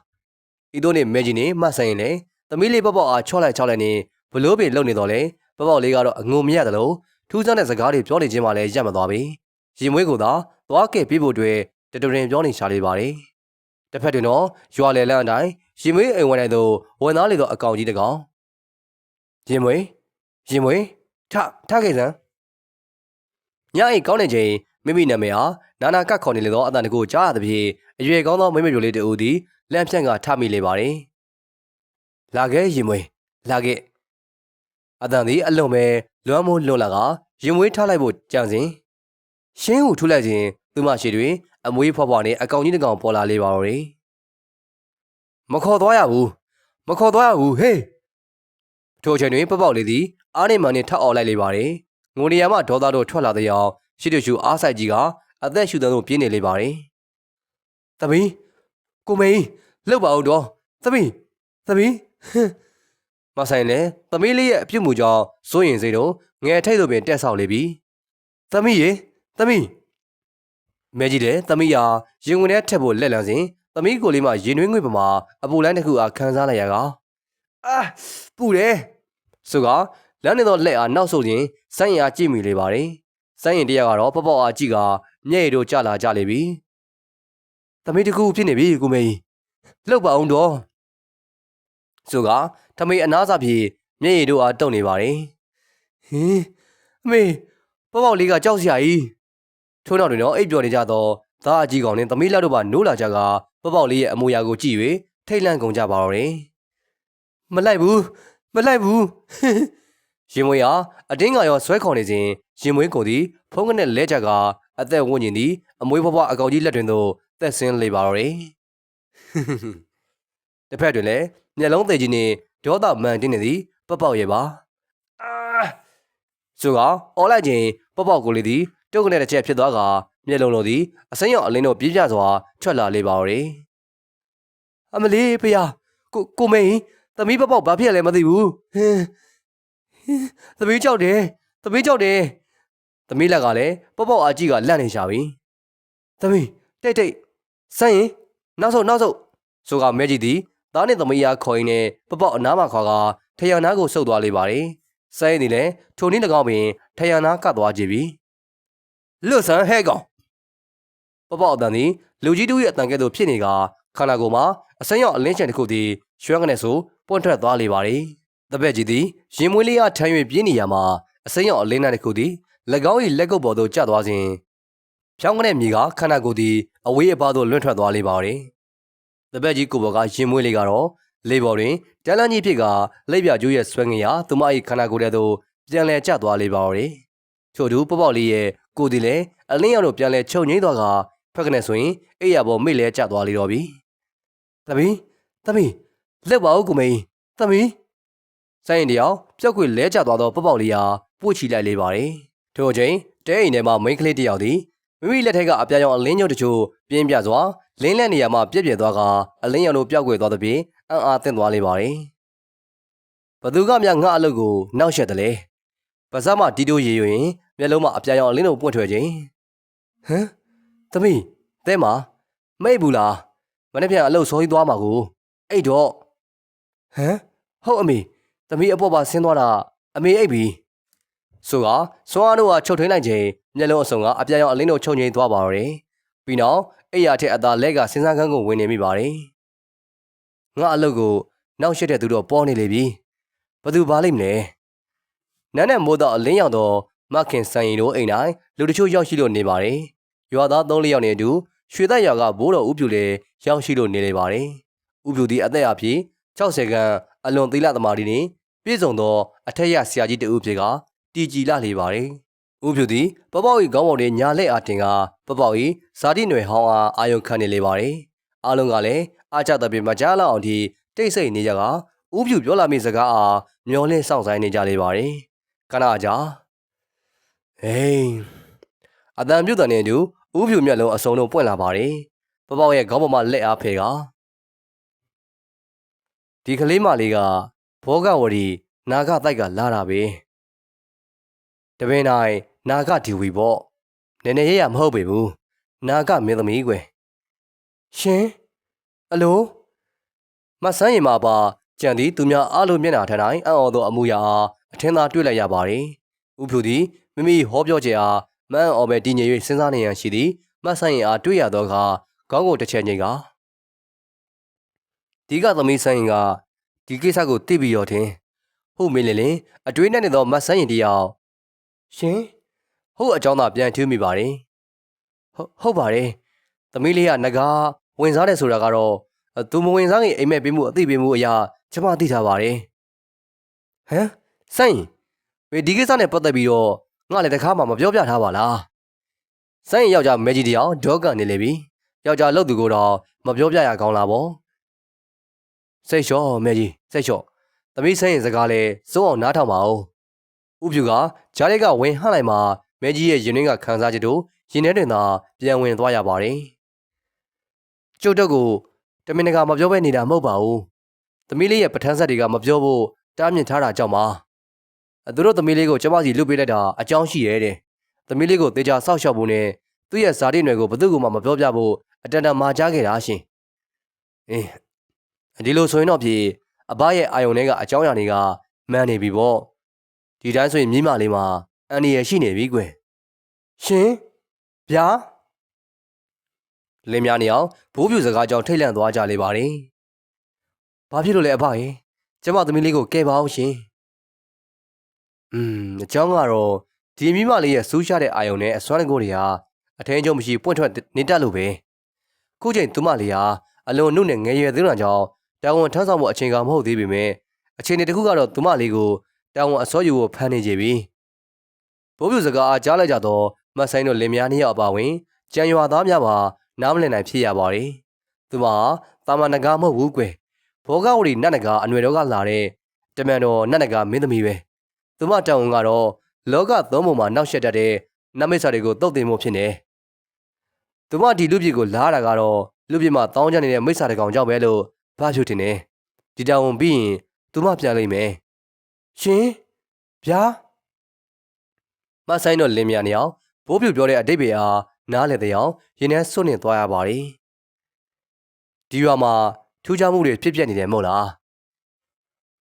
Speaker 1: ဤတို့နဲ့မဲကြီးနေမှတ်ဆိုင်ရင်လေသမီးလေးပေါ့ပေါ့အားချော့လိုက်နေဘလို့ပင်လုံနေတော့လေပေါ့ပေါ့လေးကတော့အငုံမရသလိုထူးဆန်းတဲ့စကားတွေပြောနေခြင်းမှလည်းရပ်မသွားပြီရင်မွေးကိုသာသွားခဲ့ပြီးဖို့အတွက်တတူရင်ပြောနေရှာလေးပါတယ်တစ်ဖက်တွင်တော့ရွာလေလန်းအတိုင်းရင်မွေးအိမ်ဝင်တိုင်းသို့ဝင်သားလေတော့အကောင်ကြီးတကောင်ရင်မွေးထခဲ့စမ်းညအိမ်ကောင်းနေချိန်မိမိနာမည်ဟာနာနာကတ်ခေါ်နေလေတော့အတန်တကူကြားရသဖြင့်အရွယ်ကောင်းသောမိမပြိုလေးတူသည်လမ်းဖြန့်ကထမိလေပါတယ်လာခဲ့ရင်မွေးလာခဲ့အတန်သည်အလုံးပဲလွမ်းမိုးလွန်လာကရင်မွေးထားလိုက်ဖို့ကြံစဉ်ရှင်းဟုထူလိုက်ခြင်းသူမရှိတွင်အမွေးဖွားဖွားနဲ့အကောင်ကြီးတစ်ကောင်ပေါ်လာလေပါတော့တယ်မခေါ်သွားရဘူးဟေးထိုချိန်တွင်ပေါ့ပေါ့လေးသည်အားနေမှန်နဲ့ထပ်အော်လိုက်လေပါတယ်ငိုနေရမှဒေါသတို့ထွက်လာတဲ့အောင်ရှိတူရှူအားဆိုင်ကြီးကအသက်ရှူတဲ့သို့ပြင်းနေလေပါတယ်သမီးကိုမိန်လှုပ်ပါဦးတော့သမီးမဆိုင်လေသမီးလေးရဲ့အပြုတ်မှုကြောင့်စိုးရင်စိတ်တော့ငယ်ထိတ်သို့ပင်တက်ဆောက်လေပြီသမီးမဲကြီးတဲ့သမီးဟာရင်ဝင်ထဲထက်ဖို့လက်လန်းစဉ်သမီးကိုလေးမှရင်နှွေးငွေ့ပမာအပူလိုင်းတစ်ခုအားခန်းစားလိုက်ရကအာပူတယ်ဆိုကလမ်းနေတော့လက်အားနောက်ဆုတ်ခြင်းဆိုင်းရင်အားကြည့်မိလေပါတယ်ဆိုင်းရင်တရားကတော့ပေါ့ပေါ့အားကြည့်ကမျက်ရည်တို့ကျလာကြလေပြီသမီးတကူဖြစ်နေပြီကိုမေလှုပ်ပါအောင်တော့ဆိုကထမေအနားစားပြေမျက်ရည်တို့အားတုံနေပါတယ်ဟင်းအမေပေါ့ပေါ့လေးကကြောက်စရာကြီးထို့နောက်တွင်တော့အိပ်ပျော်နေကြသောသားအကြီးကောင်နှင့်သမီးလက်တို့ပါနိုးလာကြကပေါ့ပေါ့လေးရဲ့အမူအရာကိုကြည့်၍ထိတ်လန့်ကုန်ကြပါတော့တယ်မလိုက်ဘူးရင်မွေးဟာအတင်းကရောဆွဲခေါ်နေစဉ်ရင်မွေးကိုသည်ဖုံးကနဲ့လဲကြကအသက်ဝန်းကျင်သည်အမွေးဖွားဖွားအကောင်ကြီးလက်တွင်သို့သက်ဆင်းလေပါတော့တယ်တစ်ဖက်တွင်လည်းမျက်လုံးသေးကြီးနှင့်ဒေါသမန်တင်းနေသည်ပေါ့ပေါ့ရဲ့ပါဆိုကအော်လိုက်ခြင်းပေါ့ပေါ့ကိုလေးသည်တုတ်ကနေတစ်ချက်ဖြစ်သွားကမျက်လုံးလိုသည်အစိမ်းရောင်အလင်းတို့ပြင်းပြစွာထွက်လာလေပါတော့တယ်အမလီဖေယာကိုမိန်သမီးပေါ့ပေါ့ဘာဖြစ်လဲမသိဘူးသမီးကြောက်တယ်သမီးလက်ကလည်းပေါ့ပေါ့အာကြီးကလန့်နေရှာပြီသမီးတိတ်ဆိုင်းရင်နောက်ဆုတ်ဆိုကမဲကြီးသည်သားနဲ့သမီးအားခေါ်ရင်းနဲ့ပေါ့ပေါ့အနားမှာခေါ်ကထရံနားကိုဆုတ်သွားလေပါတယ်ဆိုင်းရင်လည်းထိုနည်း၎င်းပင်ထရံနားကပ်သွားကြပြီလွတ်ဆန်းဟဲကောင်ပေါ့ပေါ့အတန်သည်လူကြီးတို့ရဲ့အတန်ကဲ့သို့ဖြစ်နေကခန္ဓာကိုယ်မှာအစိမ်းရောင်အလင်းချန်တစ်ခုသည်ရွှဲကနေဆိုပွန့်ထွက်သွားလေပါတယ်တပည့်ကြီးသည်ရင်မွေးလေးအားထမ်း၍ပြင်းနေရမှာအစိမ်းရောင်အလင်းတစ်ခုသည်၎င်း၏လက်ကုပ်ပေါ်သို့ကျသွားစဉ်ဖြောင်းကနေမြေကခန္ဓာကိုယ်သည်အဝေးအပါးသို့လွင့်ထွက်သွားလေပါတယ်တပည့်ကြီးကိုဘော်ကရင်မွေးလေးကတော့လေပေါ်တွင်တန်းလန်းကြီးဖြစ်ကလက်ပြကျိုးရဲ့ဆွဲငင်ရာသူမ၏ခန္ဓာကိုယ်ထဲသို့ပြန်လည်ကျသွားလေပါတော့ထို့သူပေါ့ပေါ့လေးရဲ့ကိုယ်သည်လည်းအလင်းရောင်တို့ပြန်လည်ချုပ်ငိမ့်သွားကဖက်ကနေဆိုရင်အိယာပေါ်မိလဲကျသွားလေတော့ပြီသမီးလက်ပါဦးကိုမိန်သမီးဆိုင်ရင်တယောက်ပြုတ်ကွေလဲကျသွားသောပေါ့ပေါ့လေးဟာပွေ့ချီလိုက်လေပါတယ်ထို့အချိန်တဲအိမ်ထဲမှာမိန်းကလေးတယောက်သည်မိမိလက်ထက်ကအပြာရောင်အလင်းညုတ်တချို့ပြင်းပြစွာလင်းလက်နေရာမှာပြက်ပြက်သွားကအလင်းရောင်တို့ပျောက်ကွယ်သွားသဖြင့်အံ့အားသင့်သွားလေပါတယ်ဘသူကမြငါ့အလုပ်ကိုနှောက်ယှက်တယ်လေပါးစပ်မှတီးတိုးရေရင်မျက်လုံးမှာအပြာရောင်အလင်းတို့ပွင့်ထွက်ခြင်းဟမ်သမီးသဲမမိတ်ဘူးလားမနေ့ပြန်အလုပ်စောကြီးသွားမှာကိုအိတ်တော့ဟမ်ဟုတ်အမေသမီးအပေါ်ပါဆင်းသွားတာအမေအိတ်ပြီဆိုကစွမ်းအားတို့ကချုပ်ထိန်လိုက်ခြင်းမျက်လုံးအစုံကအပြာရောင်အလင်းတို့ချုပ်ငိမ့်သွားပါတော့တယ်ပြီးနောက်အိယာထက်အသာလက်ကစဉ်းစားခန်းကိုဝင်နေမိပါတယ်ငါအလုပ်ကိုနောက်ရှက်တဲ့သူတော့ပေါ်နေလေပြီဘ သူပါလိမ့်မလဲနန်းနဲ့မိုးတော့အလင်းရောက်တော့မခင်စံရင်တို့အိမ်တိုင်းလူတချို့ရောက်ရှိလို့နေပါတယ်ရွာသား3-4ယောက်နဲ့အတူရွှေသက်ရွာကဘိုးတော်ဦးပြူလည်းရောက်ရှိလို့နေလေပါတယ်ဦးပြူသည်အသက်အဖြစ်60ခန်းအလွန်သီလသမားတွေနဲ့ပြည့်စုံသောအထက်ရဆရာကြီးတဦးဖြစ်ကတီကြည်လာလေပါတယ်ဦးပြူသည်ပပောက်၏ခေါင်းပေါ်တွင်ညာလက်အားတင်ကပပောက်၏ဇာတိနွယ်ဟောင်းအားအာယုံခံနေလေပါတယ်အားလုံးကလည်းအားကျတဲ့ပြင်မကြားလောက်အောင်ထိတိတ်ဆိတ်နေကြကဦးပြူပြောလာမိစကားအားမျောလင့်စောင့်ဆိုင်နေကြလေပါတယ်ခဏကြာဟေးအတန်ပြုတ်တဲ့နေတူဦးပြူမျက်လုံးအစုံလုံးပွင့်လာပါတယ်ပပောက်ရဲ့ခေါင်းပေါ်မှာလက်အားဖဲကဒီကလေးမလေးကဘောဂဝရီနာဂတိုက်ကလာတာပဲတပင်တိုင်းနာဂဒီဝီပေါ့နည်းနည်းရရမဟုတ်ပေဘူးနာဂမင်းသမီးကွယ်ရှင်အလိုမဆန်းရင်မှာပါကြံသည်သူများအားလုံးမျက်နှာထန်တိုင်းအံ့ဩသောအမှုရာအထင်သာတွေ့လိုက်ရပါတယ်ဥဖြူသည်မိမိဟောပြောချက်အားမန်းအော်ပဲတည်ငြိမ်၍စဉ်းစားနေရန်ရှိသည်မဆန်းရင်အားတွေ့ရသောအခါခေါင်းကိုတစ်ချက်ငိတ်ကဒီကသမီးဆန်းရင်ကဒီကိစ္စကိုသိပြီးတော့တင်ဟုတ်မေးလင်အတွေးနဲ့နေသောမဆန်းရင်တယောက်ရှင်ဟုတ်အကြောင်းသာပြန်ထူးမိပါတယ်ဟုတ်ပါတယ်သမီးလေးကငကားဝင်စားတယ်ဆိုတာကတော့သူမဝင်စားခင်အိမ်မက်ပေးမှုအသိပေးမှုအရာကျမသိထားပါတယ်ဟမ်ဆိုင်းဒီကိစ္စနဲ့ပတ်သက်ပြီးတော့ငါလည်းတခါမှမပြောပြထားပါလားဆိုင်းယောက်ျားမဲကြီးတယောက်ဒေါကန်နေလေပြီယောက်ျားလှုပ်သူကိုတော့မပြောပြရကောင်းလားပေါ့စိတ်လျှော့မဲကြီးစိတ်လျှော့သမီးဆိုင်းရင်စကားလဲစိုးအောင်နားထောင်ပါဦးဥဖြူကဂျားလေးကဝင်ဟန့်လိုက်မှမဲကြီးရဲ့ရင်တွင်းကခန်းစားချက်တို့ရင်ထဲတွင်သာပြန်ဝင်သွားရပါတယ်ကျုပ်တို့ကိုတမင်တကာမပြောဘဲနေတာမဟုတ်ပါဘူးသမီးလေးရဲ့ပဋ္ဌာန်းဆက်တွေကမပြောဖို့တားမြစ်ထားတာကြောင့်ပါသူတို့သမီးလေးကိုကျမစီလွတ်ပေးလိုက်တာအကြောင်းရှိရဲတဲ့သမီးလေးကိုတေချာဆောက်ရှောက်ဖို့နဲ့သူ့ရဲ့ဇာတိနွယ်ကိုဘသူ့ကိုမှမပြောပြဖို့အတန်တန်မှာကြားခဲ့တာရှင်ဒီလိုဆိုရင်တော့ဖြစ်အဘရဲ့အာယုံတွေကအကြောင်းအရာတွေကမှန်နေပြီပေါ့ဒီတိုင်းဆိုရင်မြင်းမလေးမှာအန်ဒီရရှိနေပြီကွယ်ရှင်ဗျာလင်းများနေအောင်ဘိုးပြူစကားကြောင့်ထိတ်လန့်သွားကြလေပါတယ်ဘာဖြစ်လို့လဲအဘရဲ့ကျမသမီးလေးကိုကဲပါအောင်ရှင်အကြောင်းကတော့ဒီမိမလေးရဲ့စူးရှားတဲ့အာယုံနဲ့အစွမ်းတကိုးတွေဟာအထင်းကျုံမရှိပွင့်ထွက်နေတတ်လို့ပဲခုချိန်သူမလေးဟာအလွန်နှုတ်နဲ့ငယ်ရွယ်သေးတာကြောင့်တာဝန်ထမ်းဆောင်မှုအချိန်ကမဟုတ်သေးပေမဲ့အချိန်တစ်ခုကတော့သူမလေးကိုတာဝန်အစောယူဖို့ဖန်နေကြပြီဘိုးပြူစကားအားကြားလိုက်ကြတော့မဆိုင်တို့လင်များနှစ်ယောက်အပါဝင်ကြံရွာသားများပါနားမလည်နိုင်ဖြစ်ရပါတယ်သူမဟာတာမန်နဂါမဟုတ်ဘူးကွယ်ဘောဂဝရီနတ်နဂါအနွယ်တော်ကလာတဲ့တမန်တော်နတ်နဂါမင်းသမီးပဲသူမတောင်းကတော့လောကသုံးပုံမှာနောက်ဆက်တတ်တဲ့နတ်မိတ်ဆာတွေကိုတုတ်တင်မှုဖြစ်နေသူမဒီလူပြည်ကိုလာတာကတော့လူပြည်မှာတောင်းကြနေတဲ့မိတ်ဆာတကောင်ကြောင့်ပဲလို့ဘာဖြစ်တင်နေဒီတောင်းပြီးရင်သူမပြန်လိမ့်မယ်ရှင်ဗျာမဆိုင်တော့လင်းမြနေအောင်ဘိုးပြူပြောတဲ့အတိတ်ပဲအားနားလေတဲ့အောင်ရင်ထဲစွန့်နေသွားရပါတယ်ဒီရွာမှာထူးခြားမှုတွေဖြစ်ပျက်နေတယ်မဟုတ်လား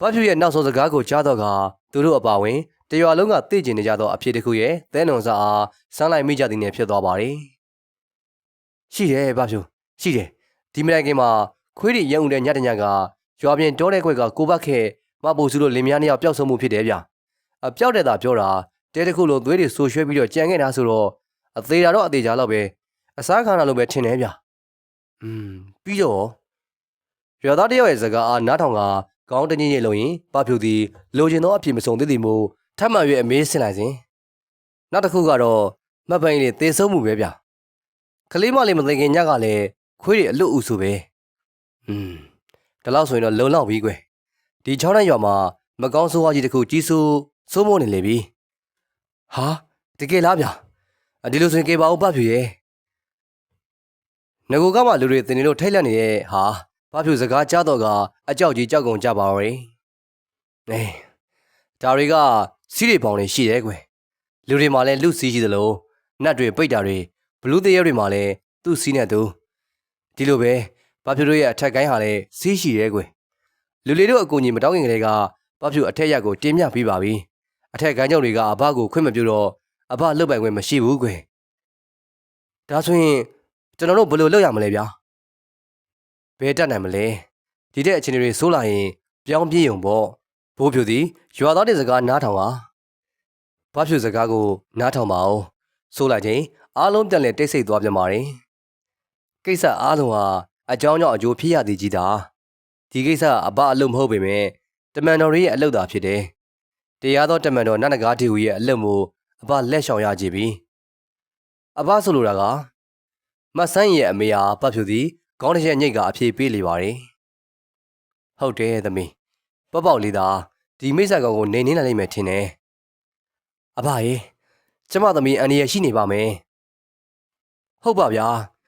Speaker 1: ဘာပြူရဲ့နောက်ဆုံးစကားကိုကြားတော့ကသူတို့အပါဝင်တရွာလုံးကသိကျင်နေကြသောအဖြစ်တစ်ခုရဲ့သဲနုံစာအားဆန်းလိုက်မိကြသည်နဲ့ဖြစ်သွားပါတယ်ရှိတယ်ဘာပြူရှိတယ်ဒီမတိုင်ခင်မှာခွေးတွေရုံတဲ့ညတညကရွာပြင်တောတဲ့ခွက်ကကိုဘတ်ခဲမပူစုလို့လင်မယားနှစ်ယောက်ပျောက်ဆုံးမှုဖြစ်တယ်ဗျအပျောက်တဲ့တာပြောတာတဲတစ်ခုလုံးသွေးတွေဆူရွှဲပြီးတော့ကြံခဲ့တာဆိုတော့အသေးတာတော့အသေးကြတော့ပဲအစားခံတာလို့ပဲထင်တယ်ဗျပြီးတော့ရွာသားတယောက်ရဲ့စကားအားနားထောင်ကကောင်းတညင်းရင်လုံးရင်ပဖြူသည်လိုချင်သောအဖြစ်မစုံသေးသည်မို့ထပ်မံ၍အမေးဆင်လိုက်စဉ်နောက်တစ်ခုကတော့မတ်ပိုင်လေးသေဆုံးမှုပဲဗျကလေးမလေးမသိခင်ညကလည်းခွေးတွေအလွတ်ဥဆိုပဲဒါလောက်ဆိုရင်တော့လုံလောက်ပြီကွယ်ဒီချောင်းတိုင်းရွာမှာမကောင်းဆိုးဝါးကြီးတစ်ခုကြီးစိုးမိုးနေလေပြီဟာတကယ်လားဗျဒီလိုဆိုရင်ကေပါဦးပဖြူရဲ့ငကိုကမှလူတွေတင်နေလို့ထိတ်လန့်နေတဲ့ဟာပဖြူစကားကြားတော့ကအကြောက်ကြီးကြောက်ကုန်ကြပါရောဒါတွေကစီးတွေပေါင်တွေရှိတယ်ကွယ်လူတွေမှာလည်းလူစီးရှိသလိုနတ်တွေပိတ်တာတွေဘလူးတရဲတွေမှာလည်းသူ့စီးနဲ့သူဒီလိုပဲပဖြူတို့ရဲ့အထက်ကိုင်းဟာလည်းစီးရှိရဲကွယ်လူလေးတို့အကူအညီမတောင်းခင်ကလေးကပဖြူအထက်ရက်ကိုတင်းမြပေးပါပြီအထက်ကိုင်းကြောင့်တွေကအဘကိုခွင့်မပြုတော့အဘလှုပ်ပိုင်ခွင့်မရှိဘူးကွယ်ဒါဆိုရင်ကျွန်တော်တို့ဘယ်လိုလုပ်ရမလဲဗျာဘယ်တတ်နိုင်မလဲဒီတဲ့အချိန်တွေဆိုးလာရင်ပြောင်းပြေးုံပေါ့ ဘိုးဖြူသည်ရွာသားတဲ့စကားနားထောင်ပါဘာဖြူစကားကိုနားထောင်ပါအောင်ဆိုလိုက်ချင်းအားလုံးပြန်လည်တိတ်ဆိတ်သွားပြန်ပါတယ်ကိစ္စအားလုံးဟာအကြောင်းကြောင့်အကျိုးဖြစ်ရသည်ကြီးသာဒီကိစ္စအဘအလုပ်မဟုတ်ပေမဲ့တမန်တော်ရဲ့အလုပ်သာဖြစ်တယ်တရားသောတမန်တော်နတ်နဂါးတီဟူရဲ့အလုပ်မို့အဘလက်ရှောင်ရကြပြီအဘဆိုလိုတာကမဆန်းရဲ့အမေဟာဘာဖြူသည်ခေါင်းတစ်ချက်ညိတ်ကအပြေးပေးလေပါတယ်ဟုတ်တယ်သမီးပေါ့လေးသာဒီမိစ္ဆာကောင်ကိုနေနိုင်လိမ့်မယ်ထင်တယ်အဘရေကျမသမီးအန်ဒီရရှိနေပါမယ်ဟုတ်ပါဗျာ